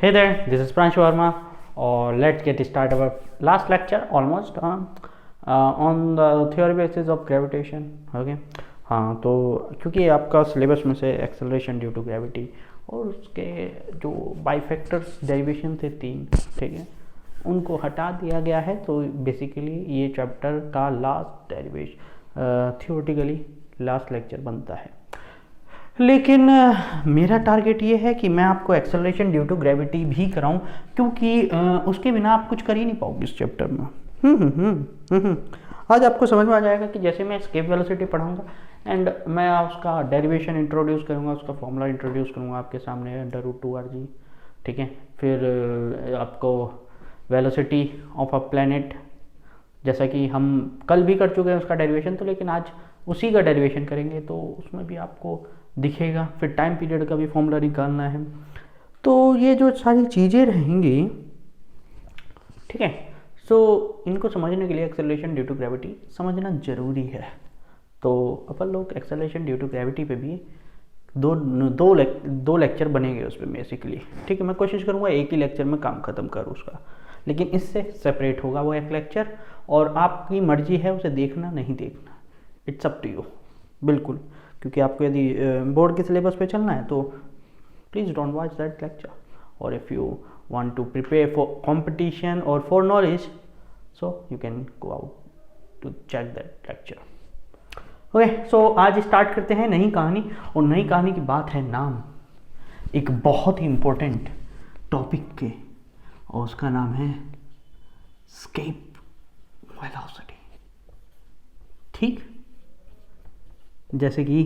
Hey there, this is Pranshu Verma. Let's get started our last lecture almost on the theory basis of gravitation. Okay. हाँ, तो क्योंकि आपका syllabus में से acceleration due to gravity और उसके जो बाइफैक्टर्स डेरिवेशन थे 3, ठीक है, उनको हटा दिया गया है। तो बेसिकली ये चैप्टर का last derivation theoretically last lecture बनता है। लेकिन मेरा टारगेट ये है कि मैं आपको एक्सेलरेशन ड्यू टू ग्रेविटी भी कराऊं, क्योंकि उसके बिना आप कुछ कर ही नहीं पाओगे इस चैप्टर में। आज आपको समझ में आ जाएगा कि जैसे मैं एस्केप वेलोसिटी पढ़ाऊंगा एंड मैं उसका डेरिवेशन इंट्रोड्यूस करूंगा, उसका फॉर्मूला इंट्रोड्यूस करूंगा आपके सामने √2rg, ठीक है। फिर आपको वेलोसिटी ऑफ अ प्लैनेट, जैसा कि हम कल भी कर चुके हैं उसका डेरिवेशन, तो लेकिन आज उसी का डेरिवेशन करेंगे, तो उसमें भी आपको दिखेगा। फिर टाइम पीरियड का भी फॉर्मूला निकालना है। तो ये जो सारी चीज़ें रहेंगी, ठीक है, सो इनको समझने के लिए एक्सेलरेशन ड्यू टू ग्रेविटी समझना ज़रूरी है। तो अपन लोग एक्सेलरेशन ड्यू टू ग्रेविटी पे भी दो लेक्चर बनेंगे उस पर बेसिकली, ठीक है। मैं कोशिश करूँगा एक ही लेक्चर में काम ख़त्म करूँ उसका, लेकिन इससे सेपरेट होगा वो एक लेक्चर, और आपकी मर्जी है उसे देखना नहीं देखना, इट्स अप टू यू, बिल्कुल। क्योंकि आपको यदि बोर्ड के सिलेबस पे चलना है तो please don't watch that lecture, और if you want to prepare for competition और for knowledge, so you can go out to check that lecture. Okay, so आज स्टार्ट करते हैं नई कहानी, और नई कहानी की बात है नाम एक बहुत ही इम्पोर्टेंट टॉपिक के, और उसका नाम है एस्केप वेलोसिटी। ठीक, जैसे कि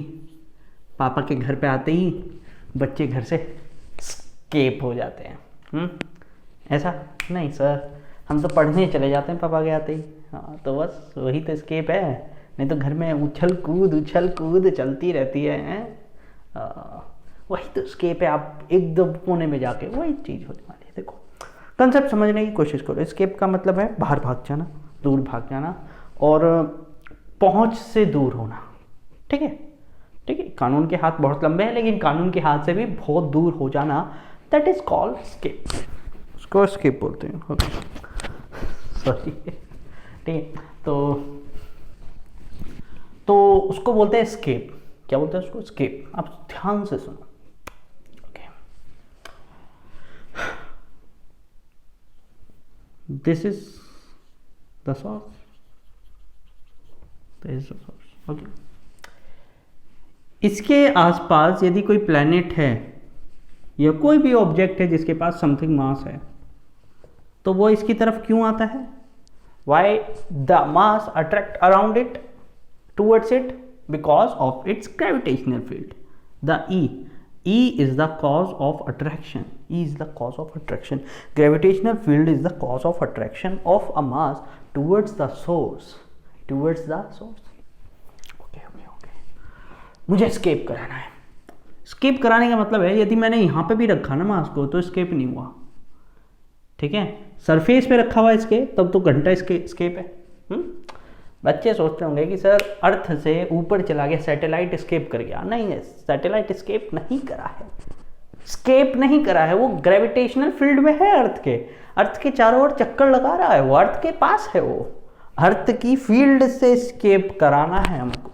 पापा के घर पे आते ही बच्चे घर से एस्केप हो जाते हैं, ऐसा नहीं सर, हम तो पढ़ने चले जाते हैं पापा के आते ही। हाँ, तो बस वही तो एस्केप है, नहीं तो घर में उछल कूद चलती रहती है। वही तो एस्केप है, आप एकदम कोने में जाके वही चीज़ होने वाली है। देखो, कंसेप्ट समझने की कोशिश करो। एस्केप का मतलब है बाहर भाग जाना, दूर भाग जाना, और पहुंच से दूर होना, ठीक है। ठीक है, कानून के हाथ बहुत लंबे हैं, लेकिन कानून के हाथ से भी बहुत दूर हो जाना, दैट इज कॉल्ड एस्केप। उसको एस्केप बोलते हैं, ओके, सॉरी, ठीक है। तो उसको बोलते हैं एस्केप। क्या बोलते हैं उसको? एस्केप। आप ध्यान से सुनो, okay. This is the source, this is the source, okay. इसके आसपास यदि कोई प्लैनेट है या कोई भी ऑब्जेक्ट है जिसके पास समथिंग मास है, तो वो इसकी तरफ क्यों आता है? Why the mass attract around it, towards it, because of its gravitational field, the E is the cause of attraction. E is the cause of attraction. Gravitational field is the cause of attraction of a mass towards the source. Towards the source. मुझे escape कराना है। Escape कराने का मतलब है, यदि मैंने यहाँ पे भी रखा ना मास को, तो एस्केप नहीं हुआ, ठीक है। सरफेस पे रखा हुआ एस्केप, तब तो घंटा एस्केप है। बच्चे सोचते होंगे कि सर अर्थ से ऊपर चला गया, सैटेलाइट एस्केप कर गया। नहीं है, सैटेलाइट एस्केप नहीं करा है, एस्केप नहीं करा है, वो ग्रेविटेशनल फील्ड में है अर्थ के चारों ओर चक्कर लगा रहा है, वो अर्थ के पास है, वो अर्थ की फील्ड से एस्केप कराना है हमको,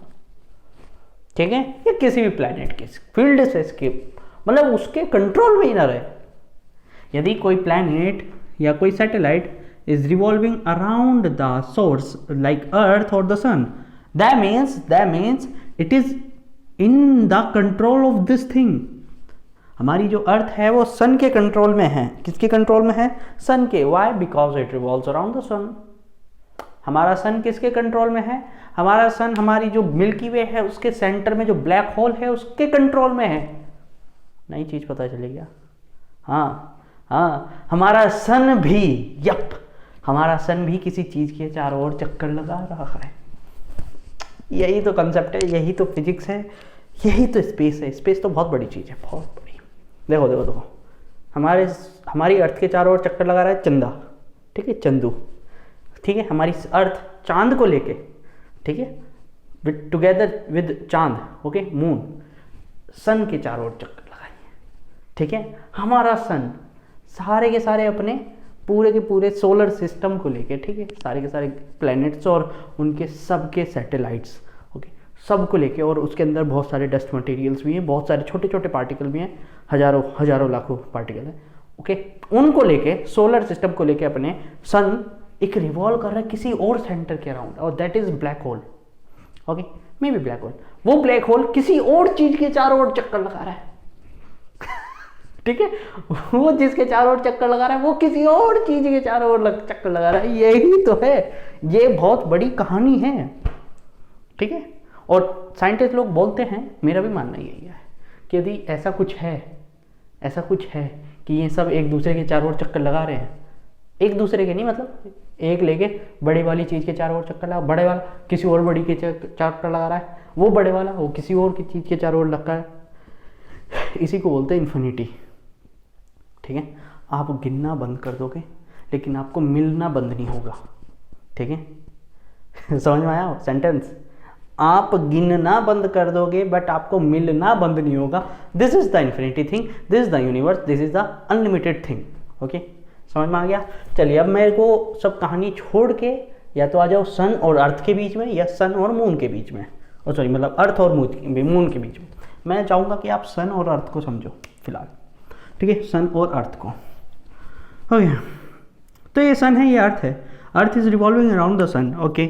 ठीक है। या किसी भी प्लैनेट के फील्ड से एस्केप, मतलब उसके कंट्रोल में ही ना रहे। यदि कोई प्लैनेट या कोई satellite is revolving around the source like earth or the sun, that means it is in the control of this thing. हमारी जो अर्थ है वो सन के कंट्रोल में है। किसके कंट्रोल में है? सन के। why? because it revolves around the sun. हमारा सन किसके कंट्रोल में है? हमारा सन, हमारी जो मिल्की वे है उसके सेंटर में जो ब्लैक होल है उसके कंट्रोल में है। नई चीज पता चली क्या? हाँ, हमारा सन भी, हमारा सन भी किसी चीज के चारों ओर चक्कर लगा रहा है। यही तो कंसेप्ट है, यही तो फिजिक्स है, यही तो स्पेस है। स्पेस तो बहुत बड़ी चीज है, बहुत बड़ी। देखो, हमारी अर्थ के चारों ओर चक्कर लगा रहा है चंदा, ठीक है, चंदू, ठीक है। हमारी अर्थ चांद को लेके, ठीक है, टुगेदर विद चांद, ओके, मून, सन के चारों ओर चक्कर लगाइए, ठीक है। हमारा सन सारे के सारे अपने पूरे के पूरे सोलर सिस्टम को लेके, ठीक है, सारे के सारे प्लैनेट्स और उनके सबके सैटेलाइट्स, ओके, सब को लेके, और उसके अंदर बहुत सारे डस्ट मटेरियल्स भी हैं, बहुत सारे छोटे छोटे पार्टिकल भी हैं, हजारों हजारों लाखों पार्टिकल हैं, ओके, उनको लेके, सोलर सिस्टम को लेके अपने सन एक रिवॉल्व कर रहा है किसी और सेंटर के अराउंड, और that is black hole, okay, may be black hole. वो ब्लैक होल किसी और चीज के चारों ओर चक्कर लगा रहा है ठीक है, वो जिसके चारों ओर चक्कर लगा रहा है वो किसी और चीज के चारों ओर चक्कर लगा रहा है। यही तो है, ये बहुत बड़ी कहानी है, ठीक है। और साइंटिस्ट लोग बोलते हैं, मेरा भी मानना यही है कि यदि ऐसा कुछ है कि ये सब एक दूसरे के चारों ओर चक्कर लगा रहे हैं, एक दूसरे के नहीं, मतलब एक लेके बड़े वाली चीज के चारों ओर चक्कर लगा, बड़े वाला किसी और बड़ी के चक्कर लगा रहा है, वो बड़े वाला वो किसी और की चीज के चारों ओर लगा है, इसी को बोलते हैं इन्फिनिटी, ठीक है। आप गिनना बंद कर दोगे लेकिन आपको मिलना बंद नहीं होगा, ठीक है समझ में आया सेंटेंस? आप गिनना बंद कर दोगे बट आपको मिलना बंद नहीं होगा। This is the infinity thing, this is the universe, this is the unlimited thing, okay, समझ में आ गया? चलिए अब मेरे को सब कहानी छोड़ के या तो आ जाओ सन और अर्थ के बीच में, या सन और मून के बीच में, और सॉरी मतलब अर्थ और मून के बीच में। मैं चाहूँगा कि आप सन और अर्थ को समझो फिलहाल, ठीक है, सन और अर्थ को, ओके। तो ये सन है, ये अर्थ है, earth is revolving around the sun, okay.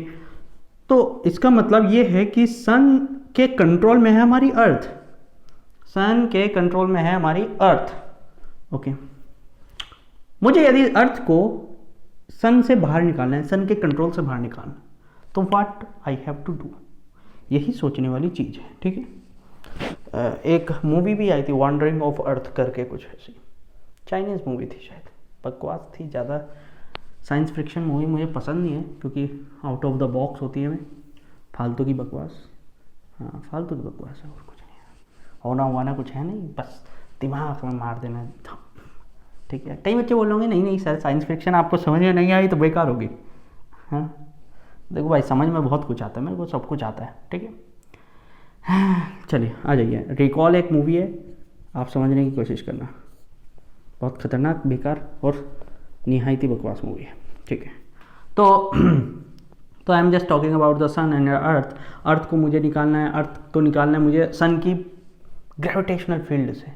तो इसका मतलब ये है कि सन के कंट्रोल में है हमारी अर्थ, सन के कंट्रोल में है हमारी अर्थ, ओके। मुझे यदि अर्थ को सन से बाहर निकालना है, सन के कंट्रोल से बाहर निकालना, तो what I have to do, यही सोचने वाली चीज़ है, ठीक है। एक मूवी भी आई थी वॉन्डरिंग ऑफ अर्थ करके, कुछ ऐसी चाइनीज़ मूवी थी शायद, बकवास थी, ज़्यादा साइंस फिक्शन मूवी मुझे पसंद नहीं है क्योंकि आउट ऑफ द बॉक्स होती है, में फालतू की बकवास, हाँ फालतू की बकवास है, और कुछ नहीं है, होना हुआ कुछ है नहीं, बस दिमाग में मार देना, ठीक है। कई बच्चे बोलोगे नहीं सर साइंस फिक्शन आपको समझ में नहीं आई तो बेकार होगी, हाँ देखो भाई समझ में बहुत कुछ आता है, मेरे को सब कुछ आता है, ठीक है। चलिए आ जाइए, रिकॉल एक मूवी है, आप समझने की कोशिश करना, बहुत खतरनाक, बेकार और निहायती बकवास मूवी है, ठीक है। तो I am just talking about the sun and earth. Earth को मुझे निकालना है, अर्थ को निकालना है मुझे सन की ग्रेविटेशनल फील्ड से।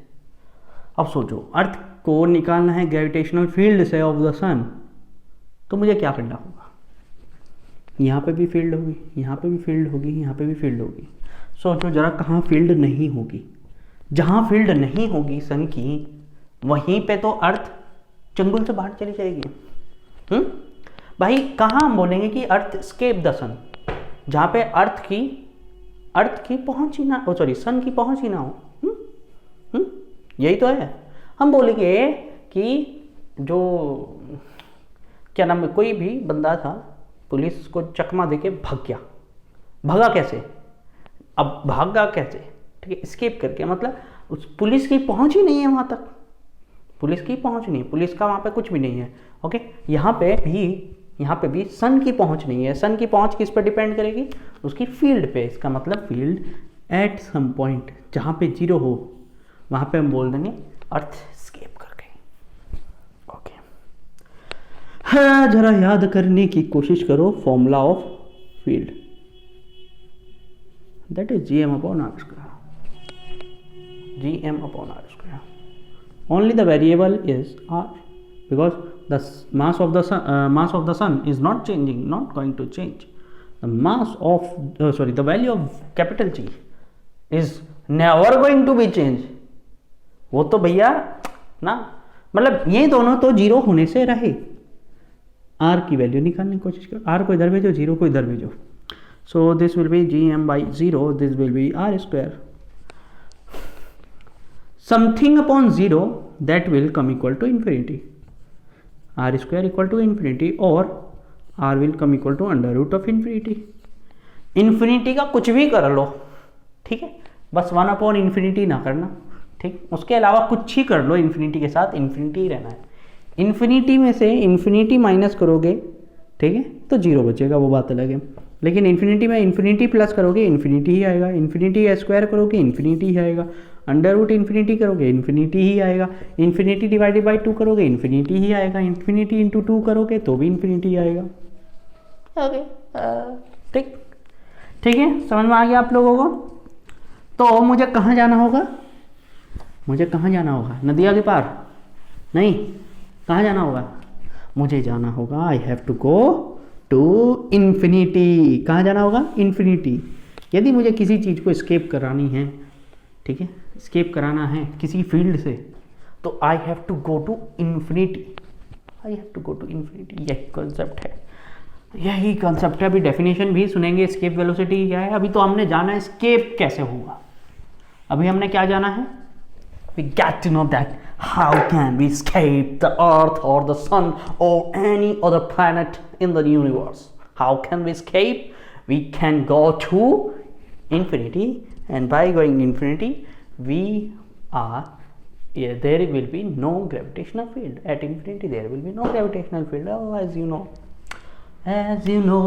अब सोचो, अर्थ को निकालना है ग्रेविटेशनल फील्ड से ऑफ द सन, तो मुझे क्या करना होगा? यहाँ पे भी फील्ड होगी, यहाँ पे भी फील्ड होगी, यहाँ पे भी फील्ड होगी। सोचो जरा कहाँ फील्ड नहीं होगी? जहाँ फील्ड नहीं होगी सन की, वहीं पे तो अर्थ चंगुल से बाहर चली जाएगी। भाई कहाँ हम बोलेंगे कि अर्थ स्केप द सन, जहाँ पे अर्थ की पहुँच ही ना, ओ सॉरी सन की पहुँच ही ना हो। यही तो है। हम बोलेंगे कि जो क्या नाम है, कोई भी बंदा था, पुलिस को चकमा देके भाग गया, भागा कैसे? अब भागा कैसे? ठीक है, स्केप करके, मतलब उस पुलिस की पहुंच ही नहीं है वहां तक, पुलिस की पहुंच नहीं है, पुलिस का वहां पे कुछ भी नहीं है, ओके। यहाँ पे भी सन की पहुंच नहीं है। सन की पहुंच किस पर डिपेंड करेगी? उसकी फील्ड पे। इसका मतलब फील्ड एट सम पॉइंट जहाँ पे जीरो हो, वहाँ पे हम बोल देंगे अर्थ स्केप कर गई, ओके। हाँ, जरा याद करने की कोशिश करो formula of field, that is gm upon r square, gm upon r square. Only the variable is r, because the mass of the sun is not changing, not going to change. The mass of the value of capital G is never going to be change. वो तो भैया ना, मतलब ये दोनों तो zero होने से रहे। r की वैल्यू निकालने की कोशिश करो, r को इधर भेजो, जीरो को इधर भेजो। So this will be gm by 0, this will be r square. Something upon 0 that will come equal to infinity. R square equal to infinity, or r will come equal to under root of infinity. Infinity का कुछ भी कर लो, ठीक है, बस 1 upon infinity ना करना, ठीक। उसके अलावा कुछ ही कर लो, इन्फिनिटी के साथ इन्फिनिटी ही रहना है। इन्फिनिटी में से इन्फिनिटी माइनस करोगे, ठीक है, तो जीरो बचेगा, वो बात अलग है। लेकिन इन्फिनिटी में इन्फिनिटी प्लस करोगे, इन्फिनिटी ही आएगा। इन्फिनिटी स्क्वायर करोगे, इन्फिनिटी ही आएगा। अंडर रूट इन्फिनिटी करोगे इन्फिनिटी ही आएगा, इन्फिनिटी डिवाइडेड बाई 2 करोगे इन्फिनिटी ही आएगा, इन्फिनिटी इंटू 2 करोगे तो भी इन्फिनिटी आएगा। ओके ठीक ठीक है, समझ में आ गया आप लोगों को। तो मुझे कहाँ जाना होगा, मुझे कहाँ जाना होगा, नदिया के पार नहीं, कहाँ जाना होगा, मुझे जाना होगा I have to go to infinity. कहाँ जाना होगा, इन्फिनिटी। यदि मुझे किसी चीज़ को स्केप करानी है, ठीक है, स्केप कराना है किसी फील्ड से, तो I have to go to infinity, I have to go to infinity. यही कॉन्सेप्ट है, यही कॉन्सेप्ट है। अभी डेफिनेशन भी सुनेंगे, स्केप वेलोसिटी क्या है। अभी तो हमने जाना है स्केप कैसे होगा, अभी हमने क्या जाना है, we get to know that how can we escape the earth or the sun or any other planet in the universe. How can we escape? We can go to infinity, and by going infinity we are, there will be no gravitational field at infinity, there will be no gravitational field, as you know, as you know।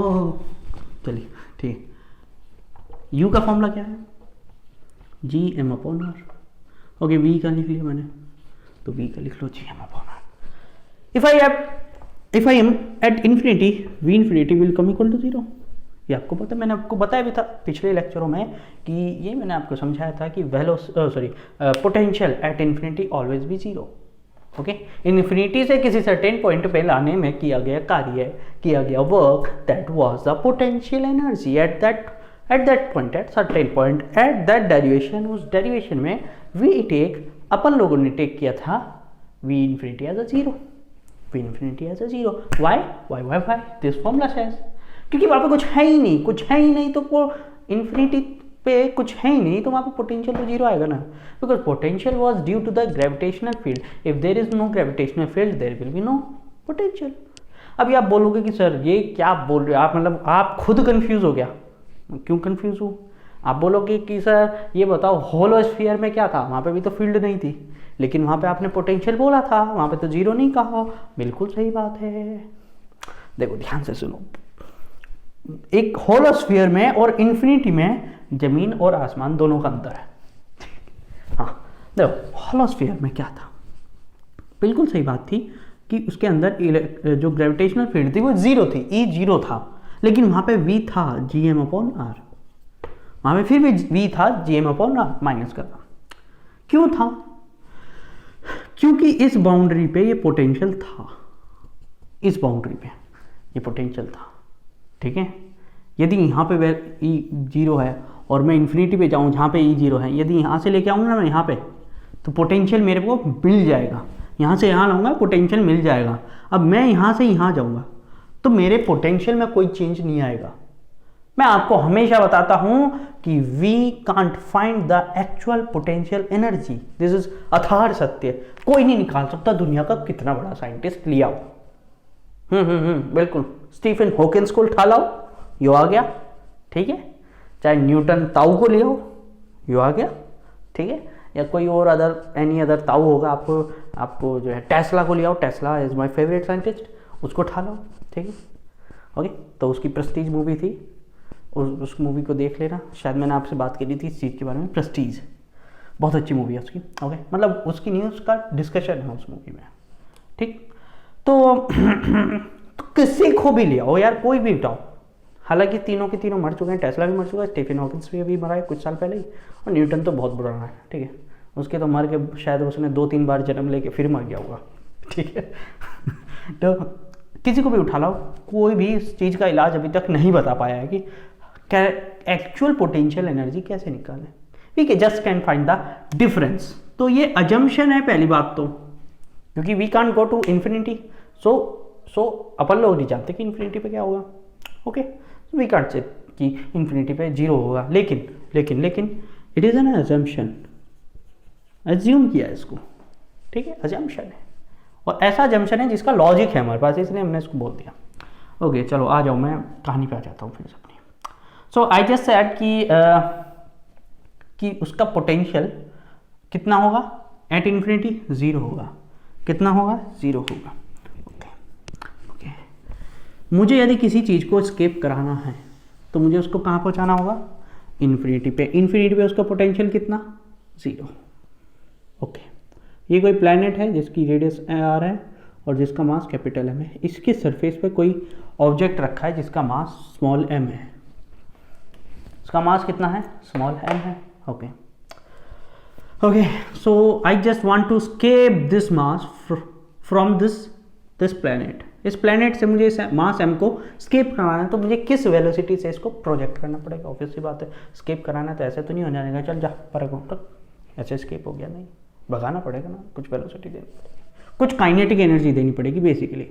चलिए ठीक, u का formula क्या है, G M upon R. Okay, V का लिख लिया मैंने, तो वी का लिख लो G M upon R. If I am at infinity, V infinity will come equal to 0। ये आपको पता, मैंने आपको बताया भी था पिछले लेक्चरों में कि ये मैंने आपको समझाया था कि पोटेंशियल एट इन्फिनिटी ऑलवेज भी 0। ओके, इन्फिनिटी से किसी सर्टेन पॉइंट पे लाने में किया गया कार्य, किया गया work, that was the potential energy at that point, at certain point, at that derivation. उस डेरिवेशन में वी टेक, अपन लोगों ने टेक किया था we infinity as a 0, we infinity as a 0। Why this formula says, क्योंकि वहाँ पे कुछ है ही नहीं, कुछ है ही नहीं, तो वो इन्फिनिटी पे कुछ है ही नहीं, तो वहाँ पे पोटेंशियल तो 0 आएगा ना, because potential was due to the gravitational field. If there is no gravitational field there will be no potential. अभी आप बोलोगे कि सर ये क्या बोल रहे हो आप, मतलब आप खुद कंफ्यूज हो गया। क्यों कंफ्यूज हूँ, आप बोलोगे कि सर ये बताओ होलोस्फीयर में क्या था, वहाँ पे भी तो फील्ड नहीं थी, लेकिन वहाँ पे आपने पोटेंशियल बोला था, वहाँ पे तो 0 नहीं कहा। बिल्कुल सही बात है, देखो ध्यान से सुनो, एक होलोस्फीयर में और इन्फिनिटी में जमीन और आसमान दोनों का अंतर है। हाँ देखो, होलोस्फीयर में क्या था, बिल्कुल सही बात थी कि उसके अंदर जो ग्रेविटेशनल फील्ड थी वो 0 थी, ई 0 था, लेकिन वहाँ पे v था जी एम अपॉन आर, वहाँ पे फिर भी v था G M upon R minus करना। क्यों था, क्योंकि इस बाउंड्री पे ये पोटेंशियल था, इस बाउंड्री पे ये पोटेंशियल था, ठीक है। यदि यहाँ पे ई 0 है और मैं इन्फिनिटी पे जाऊँ जहाँ पे ई 0 है, यदि यहाँ से लेके आऊँगा ना मैं यहाँ पे, तो पोटेंशियल मेरे को मिल जाएगा, यहाँ से यहाँ लाऊंगा पोटेंशियल मिल जाएगा। अब मैं यहाँ से यहाँ जाऊँगा तो मेरे पोटेंशियल में कोई चेंज नहीं आएगा। मैं आपको हमेशा बताता हूं कि we can't find the actual potential energy, this is अथार सत्य, कोई नहीं निकाल सकता, दुनिया का कितना बड़ा साइंटिस्ट लिया हो। बिल्कुल, स्टीफन हॉकिंस को उठा लाओ, यो आ गया, ठीक है, चाहे न्यूटन ताऊ को ले आओ, यो आ गया, ठीक है, या कोई और एनी अदर ताऊ होगा, आपको जो है टेस्ला को ले आओ, Tesla is my favourite scientist, उसको उठा लो, ठीक है। ओके, तो उसकी प्रेस्टीज मूवी थी, उस मूवी को देख लेना, शायद मैंने आपसे बात करी थी इस चीज़ के बारे में, प्रेस्टीज बहुत अच्छी मूवी है उसकी। ओके, मतलब उसकी नहीं, उसका डिस्कशन है उस मूवी में, ठीक। तो किसी को भी ले आओ यार, कोई भी उठाओ, हालांकि तीनों के तीनों मर चुके हैं, टेस्ला भी मर चुका है, स्टीफन हॉकिंस भी अभी मरा है कुछ साल पहले ही, और न्यूटन तो बहुत बुरा है, ठीक है, उसके तो मर के शायद उसने 2-3 बार जन्म लेके फिर मर गया होगा, ठीक है। तो किसी को भी उठा लाओ, कोई भी इस चीज़ का इलाज अभी तक नहीं बता पाया है कि एक्चुअल पोटेंशियल एनर्जी कैसे निकालें। We just can find the difference. तो ये अजम्पशन है पहली बात तो, क्योंकि we can't go to infinity, so अपन लोग नहीं जानते कि इन्फिनिटी पे क्या होगा। ओके, वी कांट से कि इन्फिनिटी पे 0 होगा, लेकिन it is an assumption, assume किया इसको, ठीक है, अजम्पशन है, और ऐसा अजम्पशन है जिसका लॉजिक है हमारे पास, इसलिए हमने इसको बोल दिया। ओके, चलो आ जाओ, मैं कहानी पे आ जाता हूँ फिर से अपनी। सो आई जस्ट सेड कि उसका पोटेंशियल कितना होगा एट इन्फिनिटी, 0 होगा। कितना होगा, 0 होगा। ओके, मुझे यदि किसी चीज़ को स्केप कराना है तो मुझे उसको कहाँ पहुँचाना होगा, इन्फिनिटी पे। इन्फिनिटी पे उसका पोटेंशियल कितना, 0। ओके, ये कोई प्लैनेट है जिसकी रेडियस आर है और जिसका मास कैपिटल एम है। इसके सरफेस पे कोई ऑब्जेक्ट रखा है जिसका मास स्मॉल एम है। इसका मास कितना है? स्मॉल एम है। Okay okay, so I just want to escape this mass from this planet. इस प्लैनेट से मुझे इस मास एम को स्केप कराना है, तो मुझे किस वेलोसिटी से इसको प्रोजेक्ट करना पड़ेगा? ऑब्वियस सी बात है, स्केप कराना है तो ऐसे तो नहीं हो जाएगा, चल जा पर तक ऐसे स्केप हो गया, नहीं, भगाना पड़ेगा ना, कुछ वेलोसिटी देनी पड़ेगी, कुछ काइनेटिक एनर्जी देनी पड़ेगी basically,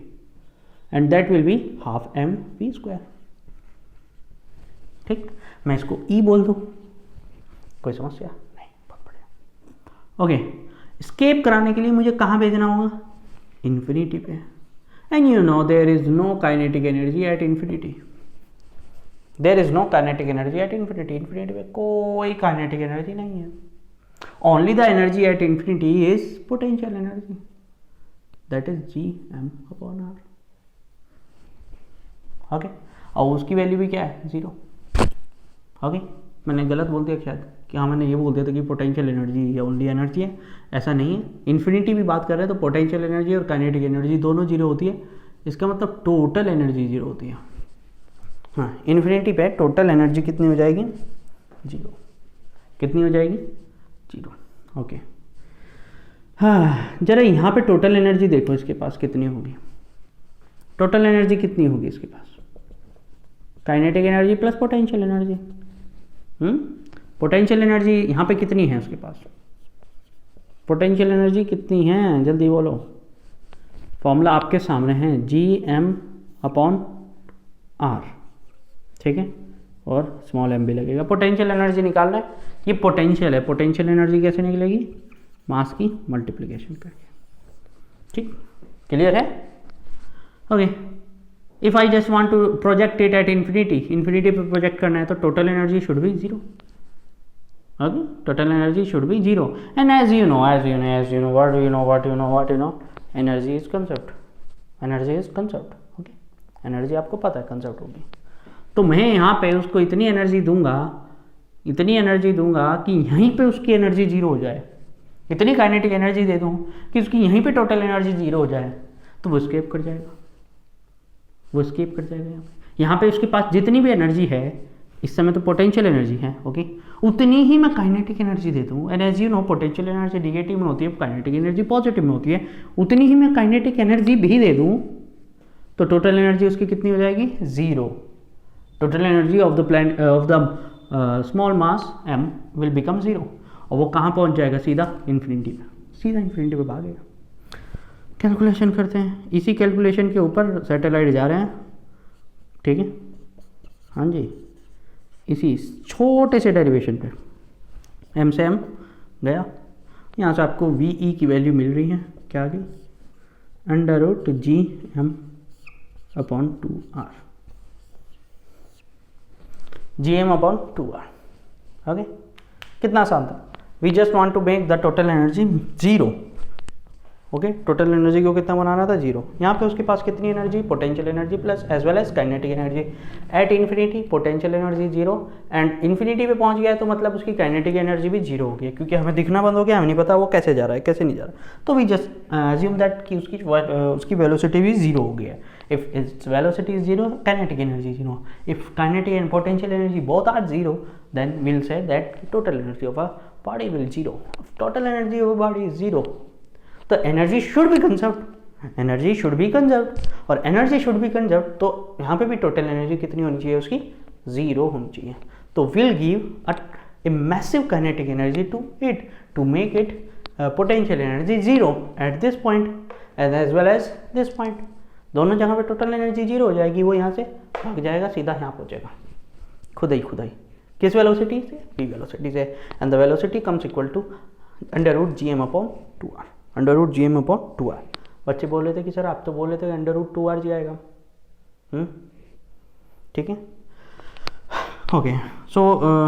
and that will be half M V square. ठीक, मैं इसको ई बोल दूँ, कोई समस्या नहीं, बहुत बढ़िया। ओके, स्केप कराने के लिए मुझे कहाँ भेजना होगा? इन्फिनिटी पे। And you know there is no kinetic energy at infinity, there is no kinetic energy at infinity. Infinity पे कोई काइनेटिक एनर्जी नहीं है। Only the energy at infinity is potential energy, that is G M upon R. Okay, और उसकी value भी क्या है? 0। Okay, मैंने गलत बोल दिया शायद कि हाँ, मैंने ये बोल दिया था कि पोटेंशियल एनर्जी या ओनली एनर्जी है, ऐसा नहीं है। इन्फिनिटी भी बात कर रहे हैं तो पोटेंशियल एनर्जी और काइनेटिक एनर्जी दोनों 0 होती है, इसका मतलब टोटल एनर्जी 0 होती है। हाँ, इन्फिनिटी पे टोटल एनर्जी कितनी हो जाएगी? 0। कितनी हो जाएगी? 0। ओके, हाँ, जरा यहाँ पे टोटल एनर्जी देखो, इसके पास कितनी होगी? टोटल एनर्जी कितनी होगी इसके पास? Kinetic energy plus potential energy. Potential energy यहाँ पे कितनी है उसके पास? पोटेंशियल एनर्जी कितनी है? जल्दी बोलो, फॉर्मूला आपके सामने है, जी एम अपॉन आर। ठीक है, और स्मॉल एम भी लगेगा। पोटेंशियल एनर्जी निकालना है, ये पोटेंशियल है। पोटेंशियल एनर्जी कैसे निकलेगी? मास की मल्टीप्लिकेशन करके। ठीक, क्लियर है? Okay, if I just want to project it at infinity, infinity पे प्रोजेक्ट करना है तो total energy should be 0। Okay, total energy should be 0, and as you know what you know, energy is concept, energy is concept. Okay, energy आपको पता है concept होगी, तो मैं यहाँ पे उसको इतनी एनर्जी दूंगा कि यहीं पे उसकी एनर्जी 0 हो जाए, इतनी काइनेटिक एनर्जी दे दूँ कि उसकी यहीं पे टोटल एनर्जी 0 हो जाए, तो वो स्केप कर जाएगा, यहाँ पे उसके पास जितनी भी एनर्जी है, इस समय तो पोटेंशियल एनर्जी है, ओके, उतनी ही मैं काइनेटिक एनर्जी दे दूँ। And as you know, potential energy negative में होती है, काइनेटिक एनर्जी पॉजिटिव में होती है, उतनी ही मैं काइनेटिक एनर्जी भी दे दूँ तो टोटल एनर्जी उसकी कितनी हो जाएगी? 0। Total energy of the small mass m will become 0, और वो कहाँ पहुँच जाएगा? सीधा इन्फिनिटी पे भागेगा। कैलकुलेशन करते हैं, इसी कैलकुलेशन के ऊपर सैटेलाइट जा रहे हैं। ठीक है, हाँ जी, इसी छोटे से डेरिवेशन पे m से m गया, यहाँ से आपको वी ई की वैल्यू मिल रही है, क्या आ गई? √GM upon 2R, GM upon 2R। Okay, कितना आसान था। We just want to make the total energy 0। Okay, total energy को कितना बनाना था? 0। यहाँ पे उसके पास कितनी energy? Potential energy plus as well as kinetic energy. At infinity potential energy 0, and infinity पे पहुँच गया है तो मतलब उसकी काइनेटिक एनर्जी भी 0 हो गई, क्योंकि हमें दिखना बंद हो गया, हमें नहीं पता वो कैसे जा रहा है कैसे नहीं जा रहा। तो वी जस्ट अज्यूम दैट कि उसकी वेलोसिटी भी 0 हो गया है। If its velocity is 0, kinetic energy 0। If kinetic and potential energy both are 0, then we'll say that total energy of a body will 0. Total energy of a body is 0. तो energy should B conserved, और energy should B conserved, तो यहाँ पे भी total energy कितनी होनी चाहिए? उसकी 0 होनी चाहिए। तो will give a massive kinetic energy to it to make it potential energy 0 at this point and as well as this point। दोनों जगह पे टोटल एनर्जी 0 हो जाएगी, वो यहाँ से भाग जाएगा, सीधा यहाँ पहुँचेगा खुद ही। किस वेलोसिटी से? v वेलोसिटी से, and the velocity comes equal to √GM upon 2R, √GM upon 2R। बच्चे बोल रहे थे कि सर आप तो बोल रहे थे √2R जी आएगा। ठीक है, ओके। सो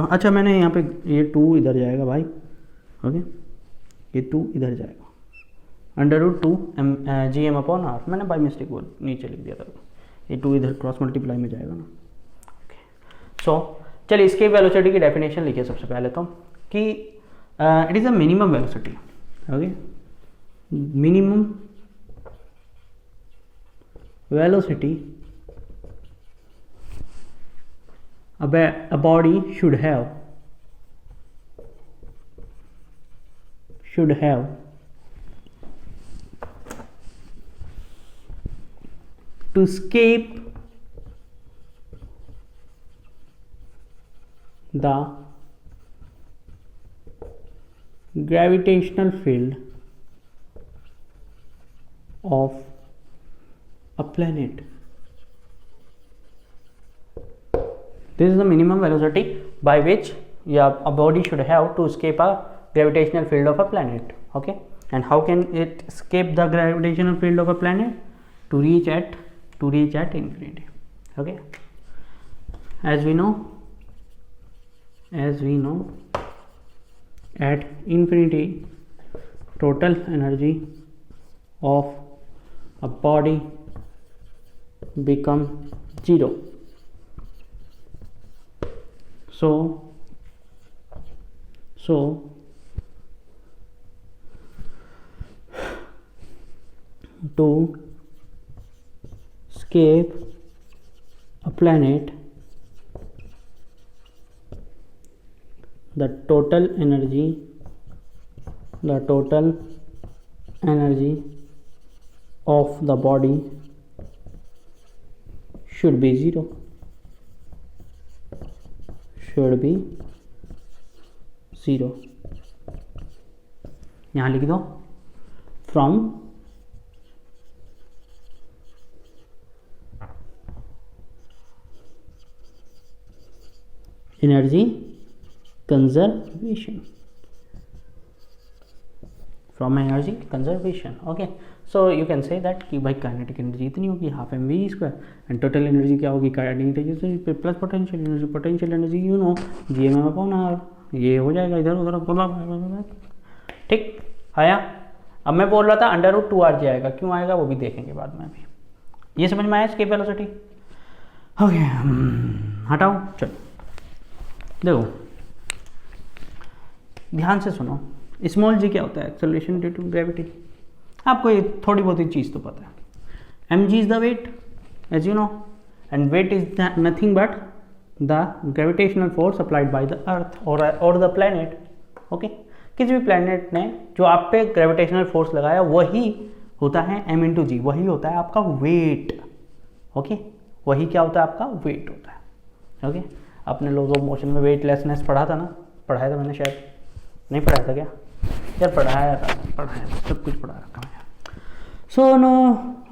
अच्छा, मैंने यहाँ पे ये 2 इधर जाएगा भाई, ओके, ये 2 इधर जाएगा, √2GM अपॉन R, मैंने बाई मिस्टेक वो नीचे लिख दिया था, ये 2 इधर क्रॉस मल्टीप्लाई में जाएगा ना। ओके, सो चलिए इसके वेलोसिटी की डेफिनेशन लिखिए सबसे पहले तो, कि it is a minimum velocity, okay, minimum velocity a body should have to escape the gravitational field of a planet. This is the minimum velocity by which a body should have to escape a gravitational field of a planet. Okay, and how can it escape the gravitational field of a planet? To reach at infinity. Okay, as we know at infinity total energy of a body become zero. So to escape a planet, the total energy of the body should be zero. यहाँ लिख दो from energy conservation, okay. So you can say that कि भाई kinetic energy इतनी होगी half M V square, and total energy क्या होगी kinetic energy plus potential energy you know G M upon R. ये हो जाएगा इधर उधर. ठीक आया. अब मैं बोल रहा था √2rg आएगा, क्यों आएगा वो भी देखेंगे बाद में. अभी ये समझ में आया एस्केप वेलोसिटी. ओके हटाओ. चलो देखो ध्यान से सुनो. स्मॉल जी क्या होता है? Acceleration due to gravity. आपको ये थोड़ी बहुत ही चीज़ तो पता है. mg is the weight as you know, and weight is nothing but the gravitational force applied by the earth और द प्लैनेट. ओके, किसी भी प्लैनेट ने जो आप पे ग्रेविटेशनल फोर्स लगाया वही होता है m × g, वही होता है आपका वेट. ओके, वही क्या होता है? आपका वेट होता है. ओके, अपने लॉज ऑफ मोशन में वेटलेसनेस पढ़ा था ना? पढ़ाया था मैंने, शायद नहीं पढ़ाया था क्या यार? पढ़ाया था, सब कुछ पढ़ा रखा है. सो नो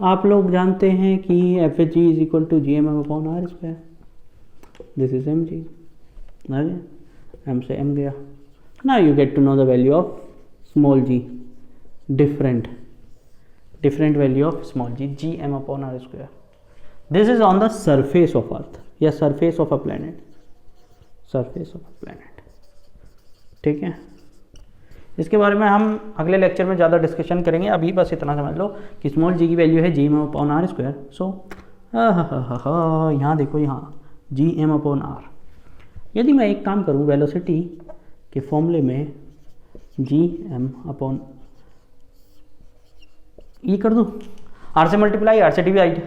आप लोग जानते हैं कि FHG is equal to GMM/r². This is mg. m से m गया. Now you get to know the value of small g. Different value of small g, GM/r². This is on the surface of earth या surface of a planet. ठीक है, इसके बारे में हम अगले लेक्चर में ज़्यादा डिस्कशन करेंगे. अभी बस इतना समझ लो कि स्मॉल जी की वैल्यू है GM/r². सो यहाँ देखो, यहाँ GM/r. यदि मैं एक काम करूँ वेलोसिटी के फॉर्मूले में GM/ ये कर दूँ, r से मल्टीप्लाई r से डिवाइड,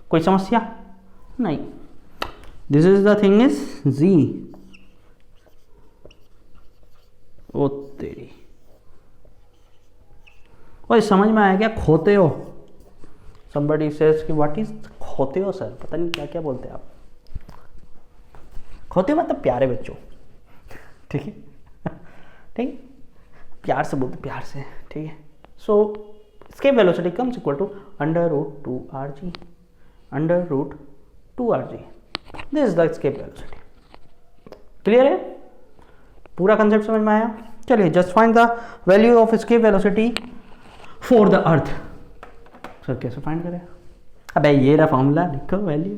कोई समस्या नहीं. This is the thing is z. ओ तेरी, ओए समझ में आया क्या? खोते हो. somebody says कि व्हाट इज खोते हो सर? पता नहीं क्या क्या बोलते हैं आप. खोते हो मतलब प्यारे बच्चों. ठीक है, ठीक, प्यार से बोलते, प्यार से. ठीक है. सो escape velocity comes equal to √2rg. This is the escape velocity. Clear है? पूरा कंसेप्ट समझ में आया? चलिए, just find the value of escape velocity for the earth. Sir कैसे फाइंड करें? अबे ये रहा फॉर्मूला, लिखो वैल्यू.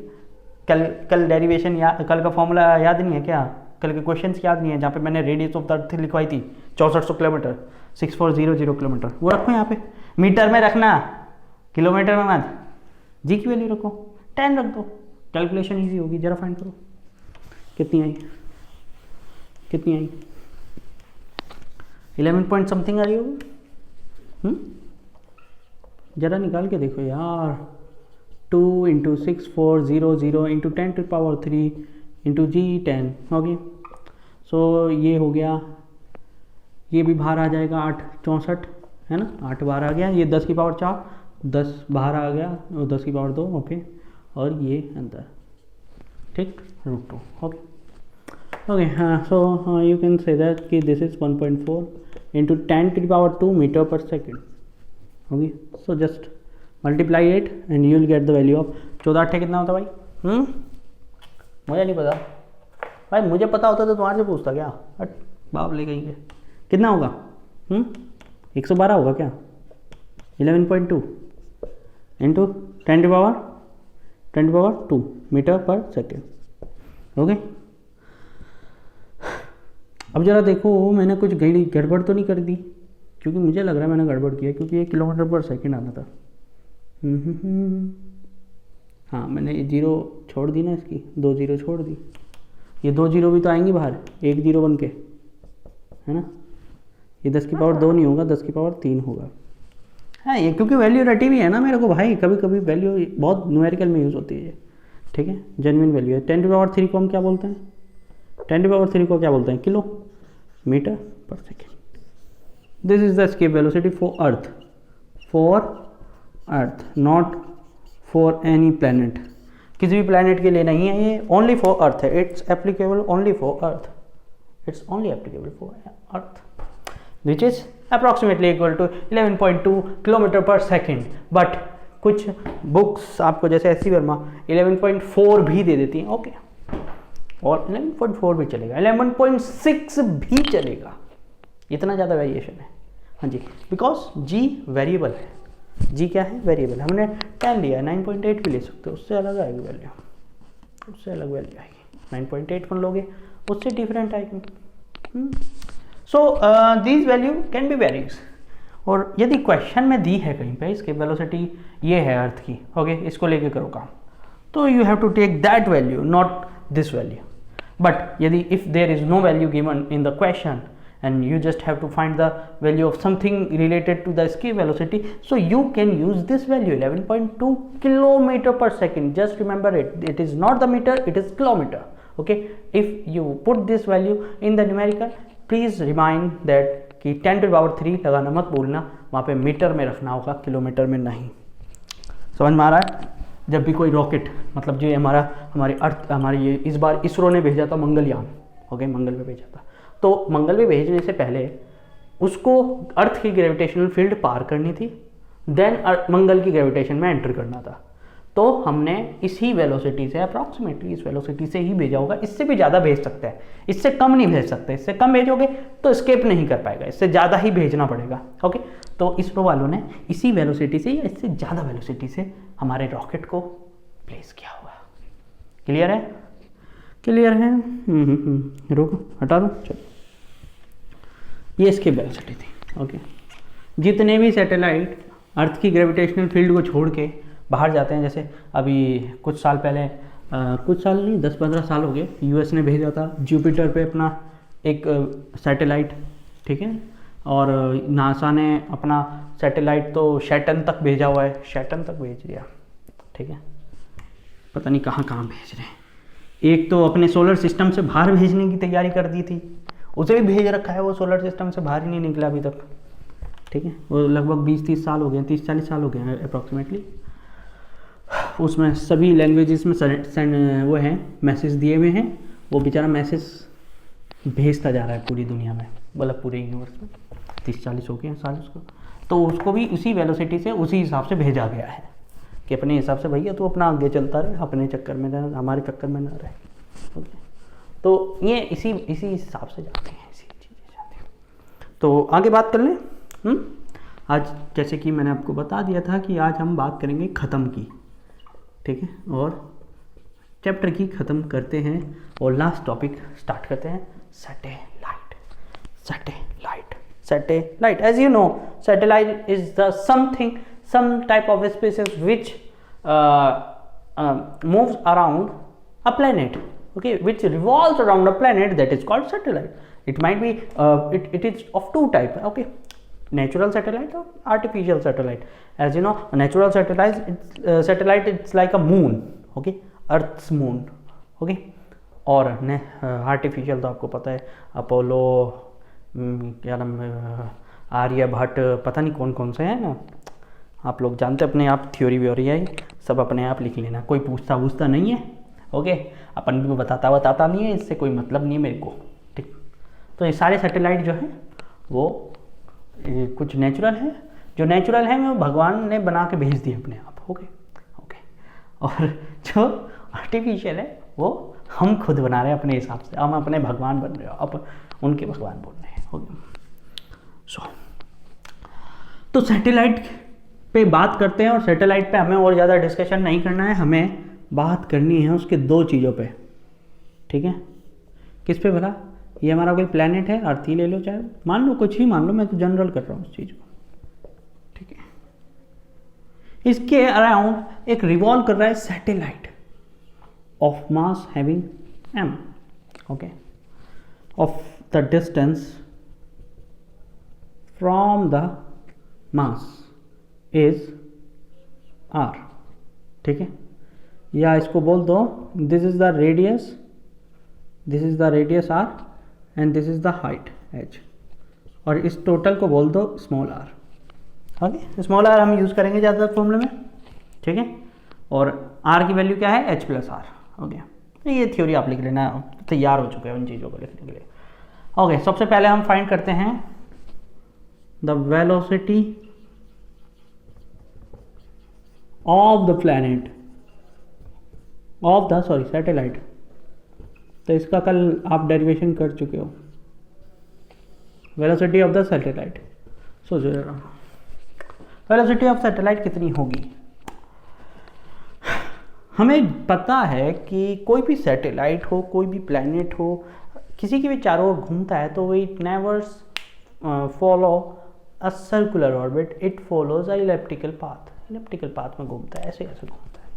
कल डेरिवेशन या कल का फॉर्मूला याद नहीं है क्या? कल के क्वेश्चंस याद नहीं है जहाँ पे मैंने रेडियस ऑफ द अर्थ लिखवाई थी 6400 किलोमीटर, 6400 किलोमीटर. वो रखो यहाँ पे. मीटर में रखना, किलोमीटर में मत. जी की वैल्यू रखो, 10 रख दो, कैलकुलेशन ईजी होगी. जरा फाइंड करो कितनी आई. 11 पॉइंट समथिंग आ रही होगी. ज़रा निकाल के देखो यार, 2 × 6400 × 10⁻³ × G10 होगी। सो ये हो गया, ये भी बाहर आ जाएगा 8 64 है ना, 8 बाहर आ गया, ये 10⁻4 10 बाहर आ गया और 10⁻2 ओके, और ये अंदर, ठीक, √2 ओके ओके। हाँ, सो यू कैन से दैट कि दिस इज 1.4 × 10⁻² मीटर पर सेकेंड होगी। So just multiply it and you will get the value of 14 8 कितना होता है भाई? मुझे नहीं पता भाई, मुझे पता होता तो तुम्हारे से पूछता क्या, बट बाप ले गई है। कितना होगा? 112 होगा क्या? 11.2 इंटू 10⁻² मीटर पर सेकेंड ओके। अब ज़रा देखो, मैंने कुछ गड़बड़ तो नहीं कर दी, क्योंकि मुझे लग रहा है मैंने गड़बड़ किया, क्योंकि ये किलोमीटर पर सेकेंड आना था। हाँ, मैंने ये 0 छोड़ दी ना, इसकी 2 0 छोड़ दी, ये 2 0 भी तो आएंगी बाहर, 1 0 बन के, है ना। ये 10⁻2 नहीं होगा, 10⁻3 होगा। हाँ, ये क्योंकि वैल्यू रटी भी है ना मेरे को भाई, कभी कभी वैल्यू बहुत न्यूमेरिकल में यूज़ होती है ये, ठीक है, जेन्युइन वैल्यू है। 10⁻3 को हम क्या बोलते हैं? 10⁻3 को क्या बोलते हैं? किलोमीटर पर second. This is the escape velocity for earth, not for any planet. किसी भी प्लैनेट के लिए नहीं है ये, ओनली फॉर अर्थ है। It's applicable only for earth, it's only applicable for earth, which is approximately equal to 11.2 kilometre पर second. But कुछ बुक्स आपको जैसे एस सी वर्मा 11.4 भी दे देती हैं, ओके, और 11.4 भी चलेगा, 11.6 भी चलेगा, इतना ज़्यादा वेरिएशन है। हाँ जी, बिकॉज जी वेरिएबल है, जी क्या है? वेरिएबल। हमने 10 लिया है, 9.8 भी ले सकते हो, उससे अलग आएगी वैल्यू, उससे अलग वैल्यू आएगी। 9.8 वन लोगे, उससे डिफरेंट आएगी। So this value can be varies. और यदि क्वेश्चन में दी है कहीं पे इसकी वेलोसिटी ये है अर्थ की, ओके, इसको लेके करो काम, तो you have to take that value, not this value. But यदि if there is no value given in the question and you just have to find the value of something related to the escape velocity, so you can use this value 11.2 kilometer per second. Just remember it, it is not the meter, it is kilometer, okay. If you put this value in the numerical, please remind that कि 10⁻³ लगाना मत भूलना, वहाँ पे metre में रखना होगा, kilometre में नहीं। समझ में आ रहा है? जब भी कोई रॉकेट, मतलब जो हमारे अर्थ, हमारी ये इस बार इसरो ने भेजा था मंगलयान, ओके, मंगल पे भेजा था, तो मंगल पे भेजने से पहले उसको अर्थ की ग्रेविटेशनल फील्ड पार करनी थी, देन मंगल की ग्रेविटेशन में एंटर करना था। तो हमने इसी वेलोसिटी से, अप्रॉक्सीमेटली इस वेलोसिटी से ही भेजा होगा। इससे भी ज़्यादा भेज सकते हैं, इससे कम नहीं भेज सकते। इससे कम भेजोगे तो एस्केप नहीं कर पाएगा, इससे ज़्यादा ही भेजना पड़ेगा, ओके। तो इसरो वालों ने इसी वेलोसिटी से या इससे ज़्यादा वेलोसिटी से हमारे रॉकेट को प्लेस किया हुआ। क्लियर है? क्लियर है? रुको, हटा दो, चलो। ये इसकी वेलोसिटी थी, ओके। जितने भी सैटेलाइट अर्थ की ग्रेविटेशनल फील्ड को छोड़ के बाहर जाते हैं, जैसे अभी कुछ साल पहले, कुछ साल नहीं 10-15 साल हो गए, यूएस ने भेजा था जुपिटर पे अपना एक सैटेलाइट, ठीक है, और नासा ने अपना सैटेलाइट तो सैटर्न तक भेजा हुआ है, सैटर्न तक भेज दिया, ठीक है, पता नहीं कहाँ कहाँ भेज रहे हैं। एक तो अपने सोलर सिस्टम से बाहर भेजने की तैयारी कर दी थी, उसे भी भेज रखा है, वो सोलर सिस्टम से बाहर ही नहीं निकला अभी तक, ठीक है। वो लगभग 20-30 साल हो गए, 30-40 साल हो गए हैं अप्रॉक्सीमेटली। उसमें सभी लैंग्वेजेस में वो हैं, मैसेज दिए हुए हैं, वो बेचारा मैसेज भेजता जा रहा है पूरी दुनिया में, मतलब पूरे यूनिवर्स में। 30-40 हो गए हैं साल उसको, तो उसको भी उसी वेलोसिटी से, उसी हिसाब से भेजा गया है कि अपने हिसाब से भैया तू अपना आगे चलता रहे, अपने चक्कर में ना, हमारे चक्कर में ना रहे, ओके। तो ये इसी हिसाब से जाते हैं, इसी चीज़ें जाते हैं। तो आगे बात कर लें। आज जैसे कि मैंने आपको बता दिया था कि आज हम बात करेंगे ख़त्म की, ठीक है, और चैप्टर की ख़त्म करते हैं और लास्ट टॉपिक स्टार्ट करते हैं, satellite. Satellite, satellite, as you know, satellite is the something, some type of species which moves around a planet, okay, which revolves around a planet, that is called satellite. It might be it is of two type, okay. natural satellite or artificial satellite. As you know, a natural satellite it's like a moon, okay, Earth's moon, okay. और artificial तो आपको पता है, Apollo, क्या नाम, आर्यभट्ट, पता नहीं कौन कौन से हैं ना, आप लोग जानते, अपने आप थ्योरी व्योरी है, सब अपने आप लिख लेना, कोई पूछता नहीं है, ओके। अपन भी बताता नहीं है, इससे कोई मतलब नहीं है मेरे को, ठीक। तो ये सारे सैटेलाइट जो हैं वो कुछ नेचुरल है, जो नेचुरल है वो भगवान ने बना के भेज दिए अपने आप, ओके। और जो आर्टिफिशियल है वो हम खुद बना रहे हैं अपने हिसाब से, हम अपने भगवान बन रहे हो, अब उनके भगवान बोल रहे हैं, ओके। तो सैटेलाइट पे बात करते हैं, और सैटेलाइट पे हमें और ज़्यादा डिस्कशन नहीं करना है, हमें बात करनी है उसके दो चीज़ों पे, ठीक है। किस पे भला? ये हमारा कोई प्लेनेट है, अर्थ ही ले लो, चाहे मान लो कुछ ही मान लो, मैं तो जनरल कर रहा हूँ उस चीज़ को, ठीक है। इसके अराउंड एक रिवॉल्व कर रहा है satellite of mass having m, okay, of the distance from the mass is r, ठीक है। या इसको बोल दो, this is the radius, this is the radius r and this is the height h, और इस टोटल को बोल दो small r, okay. Small r हम यूज़ करेंगे ज़्यादातर फॉर्मूले में, ठीक है। और r की वैल्यू क्या है? h plus r, okay. ये थ्योरी आप लिख लेना, तैयार हो चुके हैं उन चीज़ों को लिखने के लिए, ओके। सबसे पहले हम फाइंड करते हैं the velocity of the planet, of the sorry satellite. तो इसका कल आप डेरिवेशन कर चुके हो, velocity of the satellite. So velocity of satellite कितनी होगी? हमें पता है कि कोई भी सैटेलाइट हो, कोई भी प्लैनेट हो, किसी के भी चारों ओर घूमता है तो it नेवर्स follow a circular orbit, it follows a elliptical path, elliptical path में घूमता है, ऐसे ऐसे घूमता है,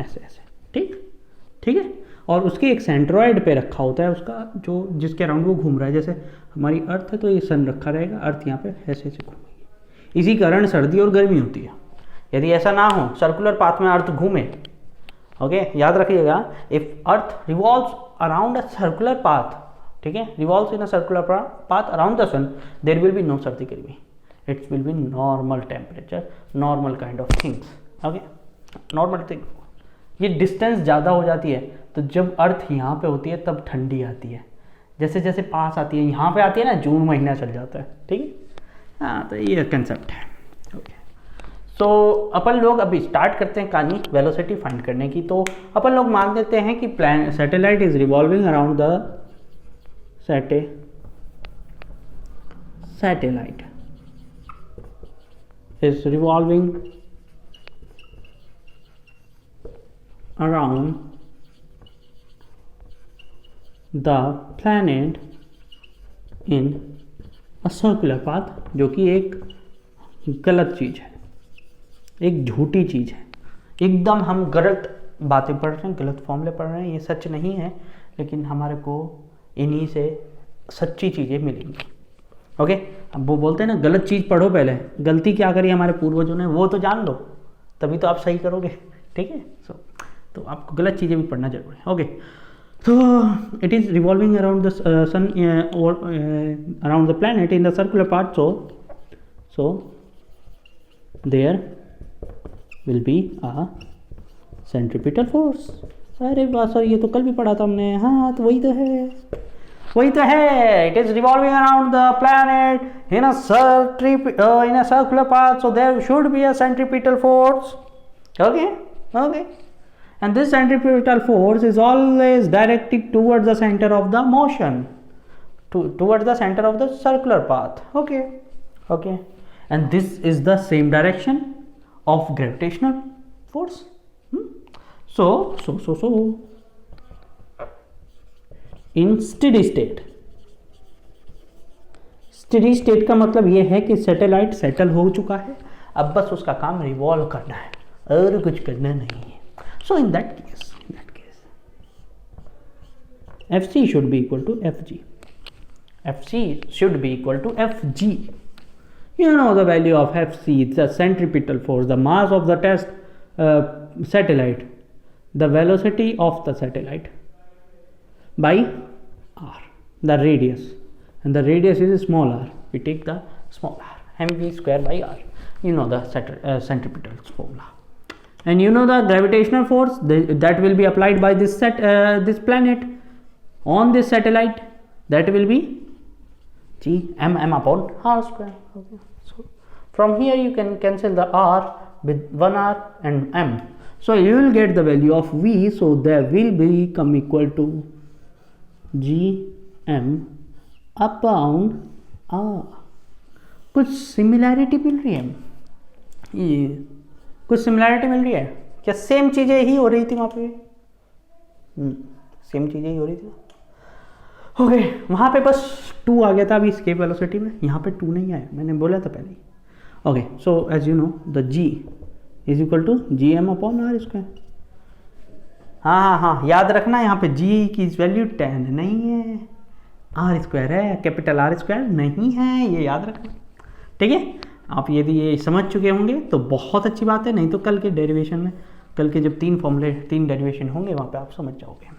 ऐसे ऐसे, ठीक है। और उसके एक सेंट्रॉइड पे रखा होता है उसका, जो जिसके अराउंड वो घूम रहा है। जैसे हमारी अर्थ है तो ये सन रखा रहेगा, अर्थ यहाँ पे ऐसे ऐसे घूमेगी। इसी कारण सर्दी और गर्मी होती है। यदि ऐसा ना हो, सर्कुलर पाथ में अर्थ घूमे, ओके, याद रखिएगा, if earth revolves around a circular path, ठीक है, revolves in a circular path around the sun, there will be no सर्दी गर्मी, it will be normal temperature, normal kind of things, okay, normal thing. ये distance ज़्यादा हो जाती है तो जब अर्थ यहाँ पे होती है तब ठंडी आती है, जैसे जैसे पास आती है, यहाँ पे आती है ना, जून महीना चल जाता है, ठीक है। हाँ, तो ये कंसेप्ट है, ओके। सो अपन लोग अभी स्टार्ट करते हैं कहानी वेलोसिटी फाइंड करने की। तो अपन लोग मान लेते हैं कि satellite is revolving around the satellite is revolving around the planet in a circular path, जो कि एक गलत चीज़ है, एक झूठी चीज़ है। एकदम हम गलत बातें पढ़ रहे हैं, गलत फॉर्मूले पढ़ रहे हैं, ये सच नहीं है, लेकिन हमारे को इन्हीं से सच्ची चीज़ें मिलेंगी, ओके। अब वो बोलते हैं ना, गलत चीज़ पढ़ो, पहले गलती क्या करी हमारे पूर्वजों ने वो तो जान लो, तभी तो आप सही करोगे, ठीक है। तो आपको गलत चीज़ें भी पढ़ना जरूरी है, ओके। तो it is revolving around the sun और around the planet in the circular part, so there will be a centripetal force. अरे वाह सर, ये तो कल भी पढ़ा था हमने, हाँ, तो वही तो है, it is revolving around the planet in a circular path, so there should be a centripetal force, okay. And this centripetal force is always directed towards the center of the motion, towards the center of the circular path, okay. And this is the same direction of gravitational force. So in steady state का मतलब ये है कि satellite settle हो चुका है, अब बस उसका काम रिवॉल्व करना है और कुछ करना नहीं है। So in that case, Fc should be equal to Fg. Fc should be equal to Fg. You know the value of Fc, the centripetal force, the mass of the test satellite, the velocity of the satellite by r, the radius, and the radius is small r. We take the small r, mv square by r. You know the centripetal formula, and you know the gravitational force that will be applied by this this planet on this satellite. That will be g m upon r square. Okay. So from here you can cancel the r with 1r and m. So you will get the value of v. So there will become equal to g m upon r. कुछ similarity मिल रही है, ये कुछ similarity मिल रही है क्या? Same चीज़ें ही हो रही थी वहाँ पे, सेम चीज़ें ही हो रही थी. ओके वहाँ पे बस 2 आ गया था अभी स्केप वेलोसिटी में, यहाँ पे 2 नहीं आया, मैंने बोला था पहले. Okay so as you know the g is equal to G M upon R square. हाँ याद रखना यहाँ पे g की वैल्यू 10 नहीं है, आर स्क्वायर है, कैपिटल आर स्क्वायर नहीं है, ये याद रखना. ठीक है, आप यदि ये समझ चुके होंगे तो बहुत अच्छी बात है, नहीं तो कल के डेरिवेशन में, कल के जब 3 डेरिवेशन होंगे वहाँ पे आप समझ जाओगे.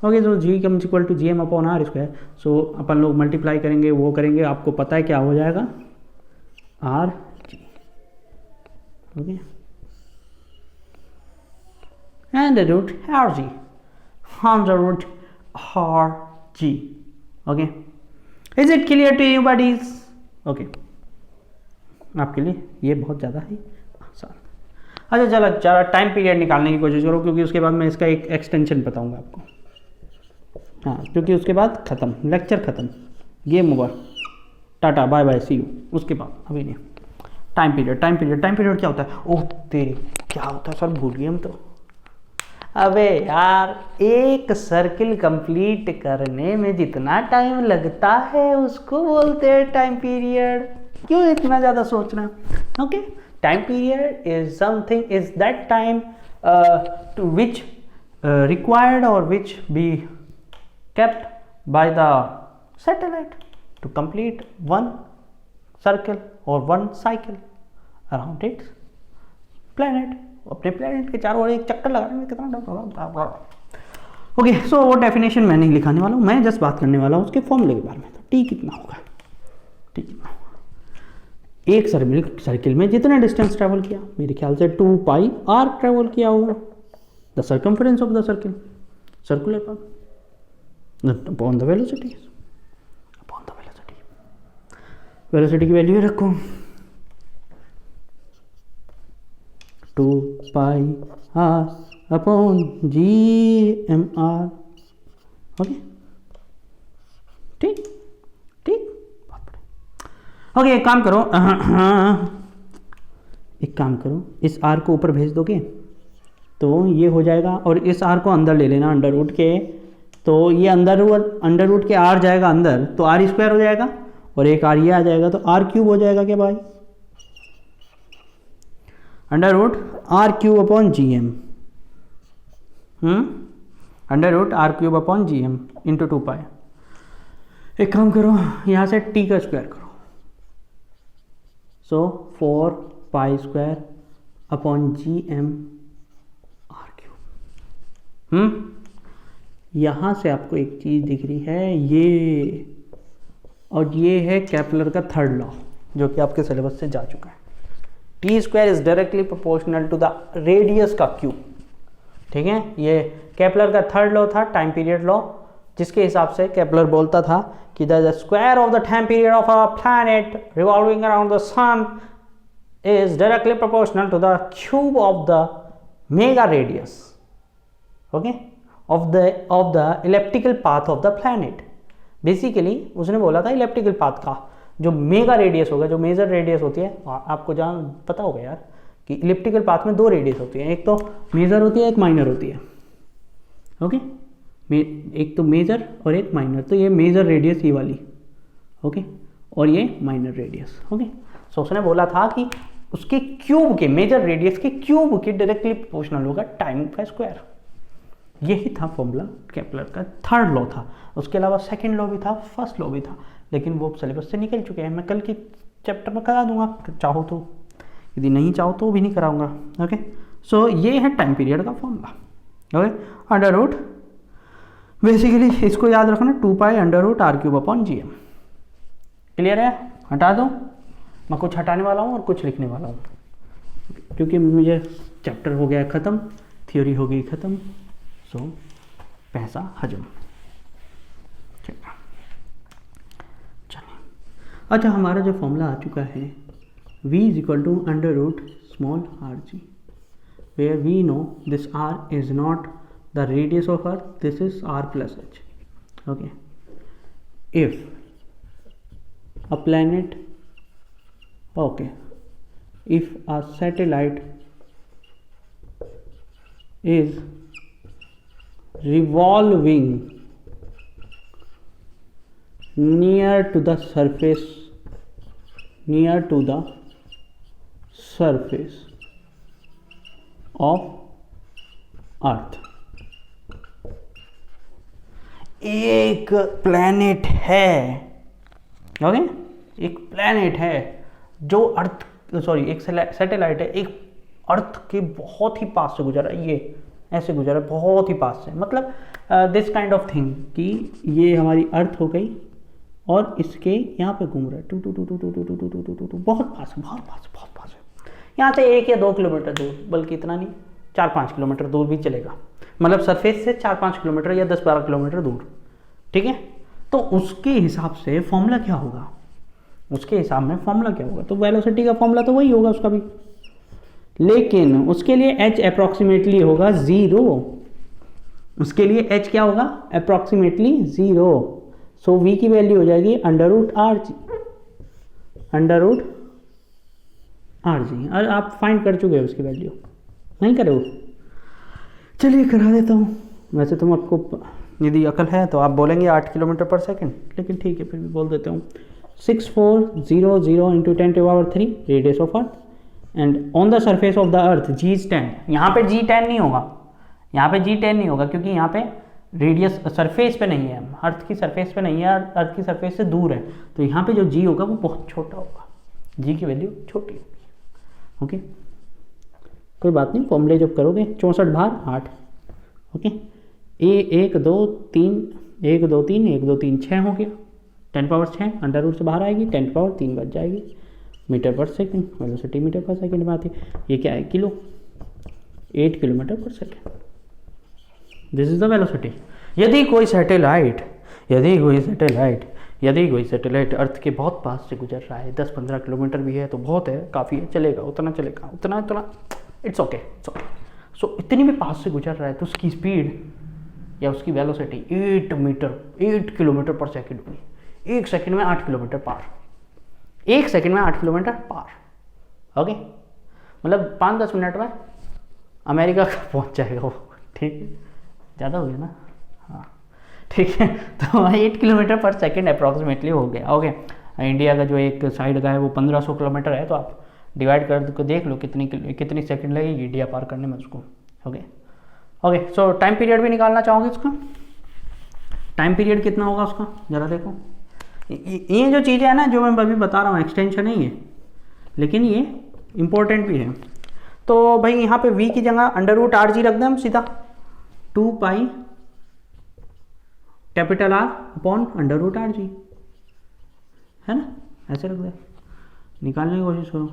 Okay so G come equal to G M upon R square. So अपन लोग मल्टीप्लाई करेंगे, वो करेंगे, आपको पता है क्या हो जाएगा, R G. Okay and the root R G, on the root R G. Okay is it clear to you buddies? Okay आपके लिए ये बहुत ज़्यादा ही आसान. अच्छा चलो ज़रा टाइम पीरियड निकालने की कोशिश करो, क्योंकि उसके बाद मैं इसका एक एक्सटेंशन बताऊंगा आपको. हाँ क्योंकि उसके बाद ख़त्म, लेक्चर ख़त्म, game over, tata bye bye see you. उसके बाद अभी नहीं. टाइम पीरियड क्या होता है? ओह तेरी क्या होता है सर, भूल गए हम तो. अबे यार एक सर्किल कंप्लीट करने में जितना टाइम लगता है उसको बोलते हैं टाइम पीरियड. क्यों इतना ज़्यादा सोचना? Okay time period is something, is that time to which required और which be kept by the satellite to complete one circle or one cycle around its planet. अपने प्लेनेट के चारों ओर एक चक्कर लगाने में कितना. ओके सो वो डेफिनेशन मैं नहीं लिखाने वाला हूँ, मैं जस्ट बात करने वाला हूँ उसके फॉर्मूले के बारे में. तो टी कितना होगा, एक सर्किल में जितने डिस्टेंस ट्रेवल किया, मेरे ख्याल से 2 पाई आर ट्रेवल किया होगा, the circumference of the circle, circular path upon the velocity. Velocity की वैल्यू रखो 2 pi R upon G M R. Okay ठीक. ओके एक काम करो, इस आर को ऊपर भेज दोगे तो ये हो जाएगा, और इस आर को अंदर ले लेना अंडर रूट के. तो ये अंडर रूट के आर जाएगा अंदर, तो आर स्क्वायर हो जाएगा, और एक आर ये आ जाएगा, तो आर क्यूब हो जाएगा क्या भाई? Under root R cube upon G M, under root R cube upon G M into 2 pi. एक काम करो यहाँ से टी का स्क्वायर करो, so 4 pi square upon G M R cube. यहाँ से आपको एक चीज़ दिख रही है ये, और ये है केपलर का थर्ड लॉ जो कि आपके सिलेबस से जा चुका है. T square is directly proportional to the radius का क्यूब. ठीक है, ये केपलर का थर्ड लॉ था, टाइम पीरियड लॉ, जिसके हिसाब से केपलर बोलता था कि the square of the time period of a planet revolving around the sun is directly proportional to the cube of the mega radius. Okay of the elliptical path of the planet. Basically उसने बोला था elliptical path का जो mega radius होगा, जो major radius होती है, आपको जान पता होगा यार कि इलिप्टिकल पाथ में 2 रेडियस होती है, एक तो मेजर होती है, एक माइनर होती है. ओके एक तो मेजर और एक माइनर, तो ये मेजर रेडियस ये वाली, ओके, और ये माइनर रेडियस. ओके सो उसने बोला था कि उसके क्यूब के, मेजर रेडियस के क्यूब के डायरेक्टली प्रोपोर्शनल होगा टाइम का स्क्वायर. यही था फॉर्मूला, केपलर का थर्ड लॉ था. उसके अलावा सेकंड लॉ भी था, फर्स्ट लॉ भी था, लेकिन वो सिलेबस से निकल चुके हैं. मैं कल की चैप्टर में करा दूंगा चाहो तो, यदि नहीं चाहो तो भी नहीं कराऊंगा। ओके, सो ये है टाइम पीरियड का formula. Okay, under root, basically इसको याद रखना 2 pi under root R cube upon G M. Clear है? हटा दो, मैं कुछ हटाने वाला हूँ और कुछ लिखने वाला हूँ, क्योंकि मुझे चैप्टर हो गया ख़त्म, थ्योरी हो गई ख़त्म, सो पैसा हजम। चलिए, अच्छा हमारा जो फॉर्मूला आ चुका है v is equal to under root small R G, where we know this r is not the radius of earth, this is r plus h। Okay, if a planet, okay, if a satellite is revolving near to the surface of earth, एक planet है, okay, एक planet है जो अर्थ, sorry एक satellite है, एक अर्थ के बहुत ही पास से गुजरा है, ये ऐसे गुजरा है बहुत ही पास से, मतलब दिस काइंड ऑफ थिंग कि ये हमारी अर्थ हो गई और इसके यहाँ पे घूम रहा है टू टू टू टू टू टू टू टू टू टू टू, बहुत पास है, बहुत पास, बहुत पास है, यहाँ से 1 या 2 किलोमीटर दूर, बल्कि इतना नहीं 4-5 किलोमीटर दूर भी चलेगा, मतलब सरफेस से 4-5 किलोमीटर या 10-12 किलोमीटर दूर, ठीक है। तो उसके हिसाब से फॉर्मूला क्या होगा, उसके हिसाब में फॉर्मूला क्या होगा, तो वेलोसिटी का फॉर्मूला तो वही होगा उसका भी, लेकिन उसके लिए h अप्रॉक्सीमेटली होगा 0, उसके लिए h क्या होगा, अप्रॉक्सीमेटली 0, सो v की वैल्यू हो जाएगी under root R G, under root R G. और आप फाइंड कर चुके हो उसकी वैल्यू, नहीं करे हो? चलिए करा देता हूँ, वैसे तो आपको यदि अकल है तो आप बोलेंगे 8 किलोमीटर पर सेकेंड, लेकिन ठीक है फिर भी बोल देता हूँ। 6400 into 10⁻³ radius of earth, and on the surface of the earth G is 10। यहाँ पे जी 10 नहीं होगा, यहाँ पे जी 10 नहीं होगा, क्योंकि यहाँ पे रेडियस सरफेस पे नहीं है, अर्थ की सरफेस पे नहीं है, अर्थ की सरफेस से दूर है, तो यहाँ पे जो जी होगा वो बहुत छोटा होगा, जी की वैल्यू छोटी होगी। ओके, कोई बात नहीं, फॉर्मूले जब करोगे 64 भाग 8, ओके, 1 2 3 1 2 3 1 2 3 6 हो गया, 10⁻6 अंडर रूट से बाहर आएगी, 10⁻3 बच जाएगी, मीटर पर सेकंड, वेलोसिटी मीटर पर सेकंड में आती है, ये क्या है किलो, 8 किलोमीटर पर second, this is the velocity. यदि कोई सैटेलाइट अर्थ के बहुत पास से गुजर रहा है, 10-15 किलोमीटर भी है तो बहुत है, काफ़ी है, चलेगा, उतना चलेगा, उतना इट्स ओके। सो इतनी भी पास से गुजर रहा है तो उसकी स्पीड या उसकी वेलोसिटी 8 किलोमीटर पर सेकंड हुई, 1 सेकंड में 8 किलोमीटर पार, 1 सेकंड में 8 किलोमीटर पार, ओके, मतलब 5-10 मिनट में अमेरिका पहुंच जाएगा वो, ठीक है, ज़्यादा हो गया ना, हाँ ठीक है, तो 8 किलोमीटर पर सेकंड अप्रॉक्सीमेटली हो गया। ओके, इंडिया का जो एक साइड का है वो 1500 किलोमीटर है, तो आप डिवाइड कर देख लो कितनी सेकंड लगेगी इंडिया पार करने में उसको। ओके, सो टाइम पीरियड भी निकालना चाहोगे उसका, टाइम पीरियड कितना होगा उसका ज़रा देखो। ये जो चीज़ें हैं ना जो मैं अभी बता रहा हूँ एक्सटेंशन है ये, लेकिन ये इम्पोर्टेंट भी है। तो भाई यहाँ पे v की जगह अंडर रूट आर जी रख दें हम सीधा, 2 pi capital R upon under root R G, है ना, ऐसे रख दे, निकालने की कोशिश करो,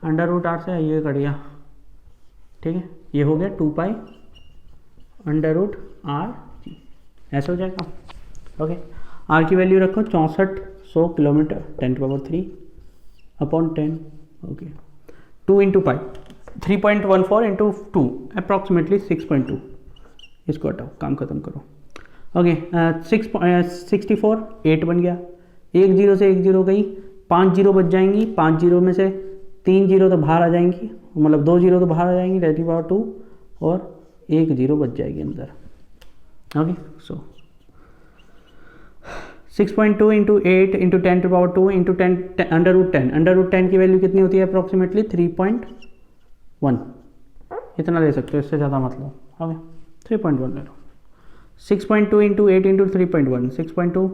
अंडर रूट आर से ये कट गया, ठीक है, ये हो गया 2 pi under root R G, ऐसे हो जाएगा। ओके, आर की वैल्यू रखो 6400 kilometre 10⁻³ upon 10, okay, 2 into pi 3.14 into 2 approximately 6.2, इसको हटाओ, काम खत्म करो। ओके, 64 8 बन गया, 1 0 से 1 0 गई, 5 0 बच जाएंगी, 5 0 में से 3 0 तो बाहर आ जाएंगी, मतलब 2 0 तो बाहर आ जाएंगी, 10⁻2 और 1 0 बच जाएगी अंदर। Okay, so 6.2 into 8 into 10⁻2 into 10 under root 10 की वैल्यू कितनी होती है अप्रॉक्सीमेटली 3.1, इतना ले सकते हो, इससे ज़्यादा मत लो। ओके, 3.1 ले लो, 6.2 into 8 into 3.1, 6.2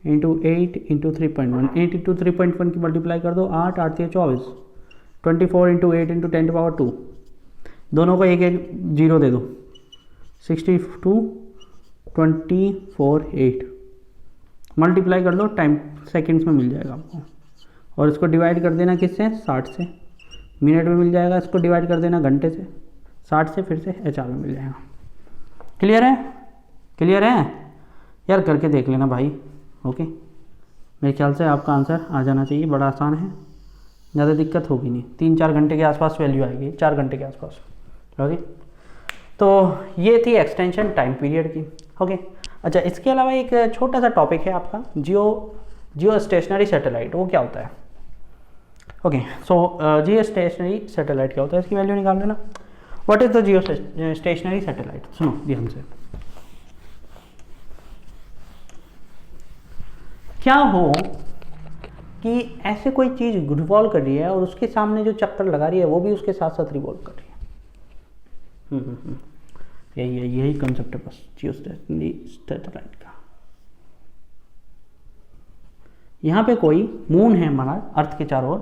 into 8 into 3.1, 8 into 3.1 की मल्टीप्लाई कर दो, 8 8 से 24, 24 इंटू 8 इंटू 10⁻², दोनों को एक एक जीरो दे दो, 62 24 8, मल्टीप्लाई कर दो, टाइम सेकंड्स में मिल जाएगा आपको, और इसको डिवाइड कर देना किससे, 60 से, मिनट में मिल जाएगा, इसको डिवाइड कर देना घंटे से, 60 से फिर से HR में मिल जाएगा। क्लियर है, क्लियर है यार, करके देख लेना भाई। ओके, मेरे ख्याल से आपका आंसर आ जाना चाहिए, बड़ा आसान है, ज़्यादा दिक्कत होगी नहीं, 3-4 घंटे के आसपास वैल्यू आएगी, 4 घंटे के आसपास। ओके, तो ये थी एक्सटेंशन टाइम पीरियड की। ओके, अच्छा, इसके अलावा एक छोटा सा टॉपिक है आपका जियो स्टेशनरी सैटेलाइट, वो क्या होता है। ओके, सो जियो स्टेशनरी सैटेलाइट क्या होता है, इसकी वैल्यू निकाल लेना। What is the Jio stationery satellite, सुनो ध्यान से। क्या हो कि ऐसे कोई चीज़ रिवॉल्व कर रही है और उसके सामने जो चक्कर लगा रही है वो भी उसके साथ साथ रिवॉल्व कर रही है। यही कंसेप्ट है बस जियो स्टेशनरी सैटेलाइट का। यहाँ पे कोई मून है हमारा अर्थ के चारों ओर,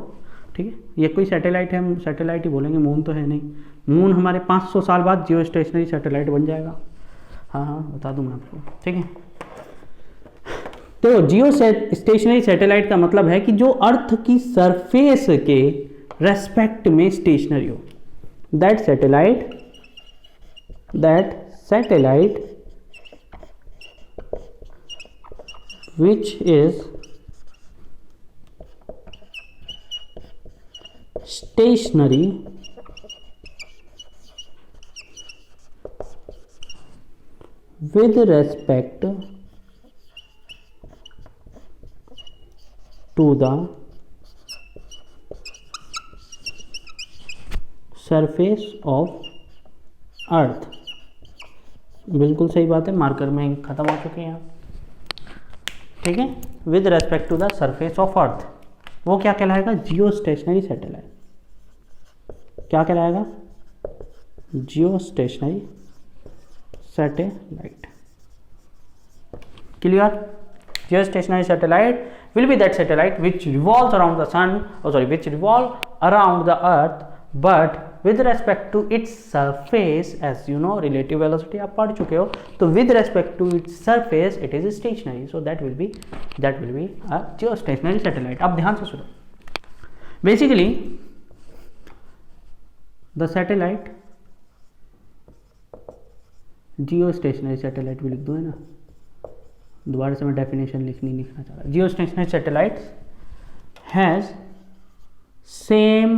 ठीक है, ये कोई सैटेलाइट है, हम सैटेलाइट ही बोलेंगे, मून तो है नहीं। मून हमारे 500 साल बाद जियो स्टेशनरी सैटेलाइट बन जाएगा। हाँ बता दूँ मैं आपको, ठीक है। तो जियो स्टेशनरी सैटेलाइट का मतलब है कि जो अर्थ की सरफेस के रेस्पेक्ट में स्टेशनरी हो। That satellite which is stationary with respect to the surface of अर्थ। बिल्कुल सही बात है, मार्कर में खत्म हो चुके हैं आप, ठीक है। With respect to the surface of earth, वो क्या कहलाएगा, जियो स्टेशनरी सैटेलाइट। क्या कहलाएगा, geostationary satellite. Clear, geostationary satellite will be that satellite which revolves around the sun, which revolve around the earth, but with respect to its surface, as you know relative velocity आप पढ़ चुके हो, तो with respect to its surface it is stationary, so that will be a geostationary satellite। अब ध्यान से सुनो, basically the satellite geostationary satellite भी लिख दो, है ना, दोबारा से मैं डेफिनेशन लिखना चाह रहा। जियो stationery satellite has same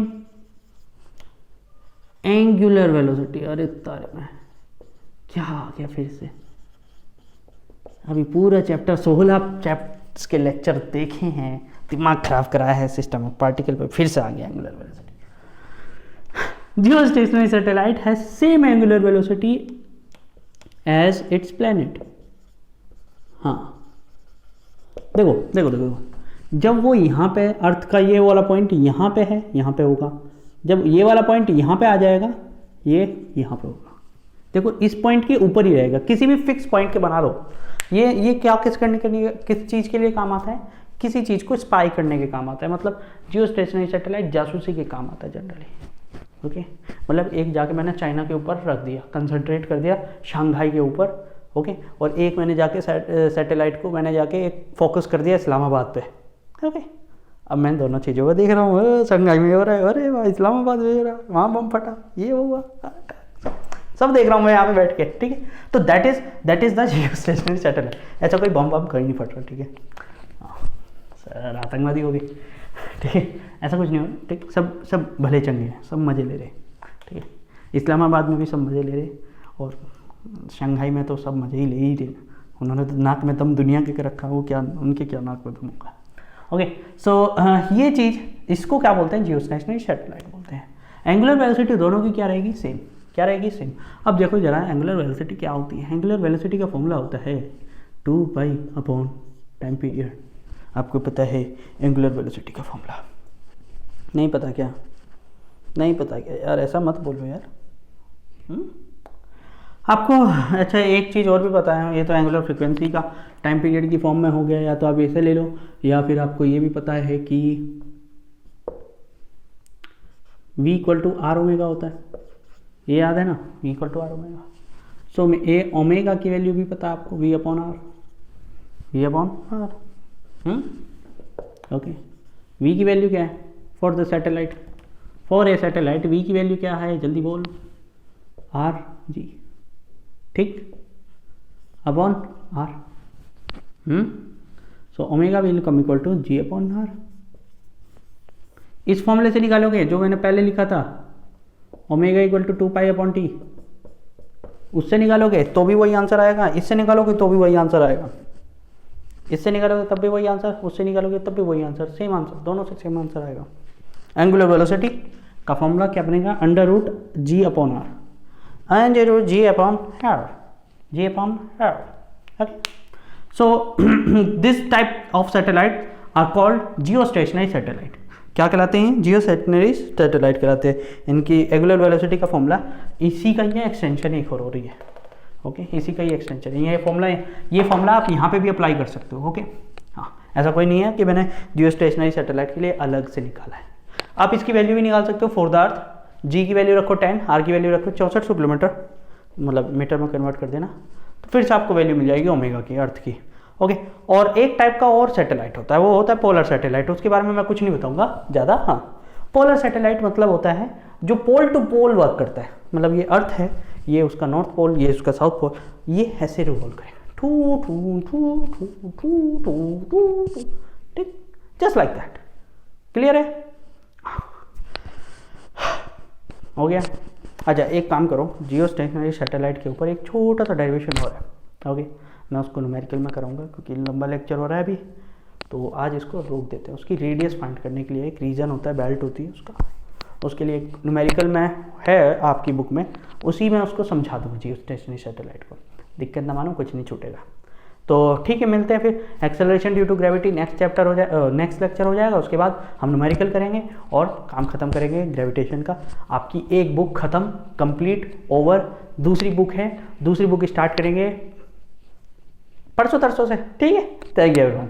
angular velocity. अरे तारे में क्या आ गया फिर से, अभी पूरा चैप्टर 16 चैप्टर्स के लेक्चर देखे हैं, दिमाग खराब कराया है सिस्टम ऑफ पार्टिकल पे, फिर से आ गया angular velocity. Geostationary satellite has same angular velocity as its planet. हाँ देखो, जब वो यहाँ पे अर्थ का ये वाला पॉइंट यहाँ पे है, यहाँ पे होगा, जब ये वाला पॉइंट यहाँ पे आ जाएगा, ये यहाँ पे होगा। देखो इस पॉइंट के ऊपर ही रहेगा, किसी भी फिक्स पॉइंट के बना लो। ये क्या किस चीज़ के लिए काम आता है, किसी चीज़ को स्पाई करने के काम आता है। मतलब जियो स्टेशनरी सैटेलाइट जासूसी के काम आता है जनरली। ओके, मतलब एक जाके मैंने चाइना के ऊपर रख दिया, कंसंट्रेट कर दिया शंघाई के ऊपर, ओके, और एक मैंने जाके सैटेलाइट को मैंने जाके एक फोकस कर दिया इस्लामाबाद पे, ओके। अब मैं दोनों चीज़ों को देख रहा हूँ, शंघाई में हो रहा है, अरे भाई इस्लामाबाद में हो रहा है, वहाँ बम फटा, ये हुआ, सब देख रहा हूँ मैं यहाँ पे बैठ के, ठीक है। तो that is the Jio stationery satellite. ऐसा कोई बम कहीं नहीं फट रहा, ठीक है, सर आतंकवादी हो गए, ठीक है, ऐसा कुछ नहीं हो रहा, ठीक। सब भले चंगे हैं, सब मज़े ले रहे, ठीक है। इस्लामाबाद में भी सब मज़े ले रहे, और शंघाई में तो सब मज़े ही ले ही रहे। उन्होंने तो नाक में दम दुनिया के रखा, वो क्या उनके क्या नाक में दम होगा। ओके, सो ये चीज़, इसको क्या बोलते हैं, जियो स्टेशनरी सैटेलाइट बोलते हैं। एंगुलर वेलोसिटी दोनों की क्या रहेगी, सेम। क्या रहेगी, सेम। अब देखो जरा एंगुलर वेलोसिटी क्या होती है। एंगुलर वेलोसिटी का फॉर्मूला होता है 2π/टाइम पीरियड। आपको पता है एंगुलर वेलोसिटी का फॉर्मूला? नहीं पता क्या? नहीं पता क्या यार, ऐसा मत बोलो यार। आपको अच्छा एक चीज़ और भी पता है, ये तो एंगुलर फ्रिक्वेंसी का टाइम पीरियड की फॉर्म में हो गया, या तो आप ऐसे ले लो, या फिर आपको ये भी पता है कि v equal to R omega होता है, ये याद है ना, v equal to R omega. So a omega की वैल्यू भी पता है आपको, v upon R, v upon R. Okay, v की वैल्यू क्या है for the satellite, for a satellite v की वैल्यू क्या है, जल्दी बोल, आर जी, ठीक, upon R. So omega will come equal to G upon R. इस फॉर्मूले से निकालोगे जो मैंने पहले लिखा था, omega equal to 2 pi upon T, उससे निकालोगे तो भी वही आंसर आएगा, इससे निकालोगे तो भी वही आंसर आएगा, इससे निकालोगे तब भी वही आंसर, उससे निकालोगे तब भी वही आंसर, सेम आंसर, दोनों से सेम आंसर आएगा। एंगुलर वेलोसिटी का फॉर्मूला क्या बनेगा, under root G upon R, under root G upon R, G upon R. Okay, so this type of satellite are called geostationary satellite. क्या कहलाते हैं, जियो stationery satellite कहलाते हैं। इनकी एंगुलर वेलोसिटी का फॉर्मूला इसी का ही एक्सटेंशन एक और हो रही है। ओके, इसी का ही एक्सटेंशन है ये फॉर्मूला आप यहाँ पे भी अप्लाई कर सकते हो। ओके, हाँ, ऐसा कोई नहीं है कि मैंने जियो स्टेशनरी सैटेलाइट के लिए अलग से निकाला है। आप इसकी वैल्यू भी निकाल सकते हो फॉर द अर्थ, जी की वैल्यू रखो 10, आर की वैल्यू रखो 6400 किलोमीटर, मतलब मीटर में कन्वर्ट कर देना, तो फिर से आपको वैल्यू मिल जाएगी ओमेगा की, अर्थ की। ओके, और एक टाइप का और सैटेलाइट होता है, वो होता है पोलर सैटेलाइट, उसके बारे में मैं कुछ नहीं बताऊंगा ज़्यादा। हाँ, पोलर सैटेलाइट मतलब होता है जो पोल टू पोल वर्क करता है, मतलब ये अर्थ है, ये उसका नॉर्थ पोल, ये उसका साउथ पोल, ये ऐसे रिवॉल्व करेगा, ठू ठू ठू ठू ठू ठू ठू, ठीक, जस्ट लाइक दैट। क्लियर है, हो गया। अच्छा, एक काम करो, जियो स्टेशनरी सैटेलाइट के ऊपर एक छोटा सा डेरिवेशन हो रहा है। ओके, मैं उसको न्यूमेरिकल में कराऊंगा क्योंकि लंबा लेक्चर हो रहा है अभी, तो आज इसको रोक देते हैं। उसकी रेडियस फाइंड करने के लिए एक रीजन होता है, बेल्ट होती है उसका, उसके लिए एक न्यूमेरिकल में है आपकी बुक में, उसी में उसको समझा दूँगा जियो स्टेशनरी सैटेलाइट को, दिक्कत ना मानो, कुछ नहीं छूटेगा। तो ठीक है, मिलते हैं फिर। Acceleration due to gravity next chapter हो जाए, नेक्स्ट लेक्चर हो जाएगा, उसके बाद हम न्यूमेरिकल करेंगे और काम खत्म करेंगे ग्रेविटेशन का। आपकी एक बुक खत्म, कंप्लीट, ओवर। दूसरी बुक है, दूसरी बुक स्टार्ट करेंगे परसों तरसों से, ठीक है। Thank you everyone.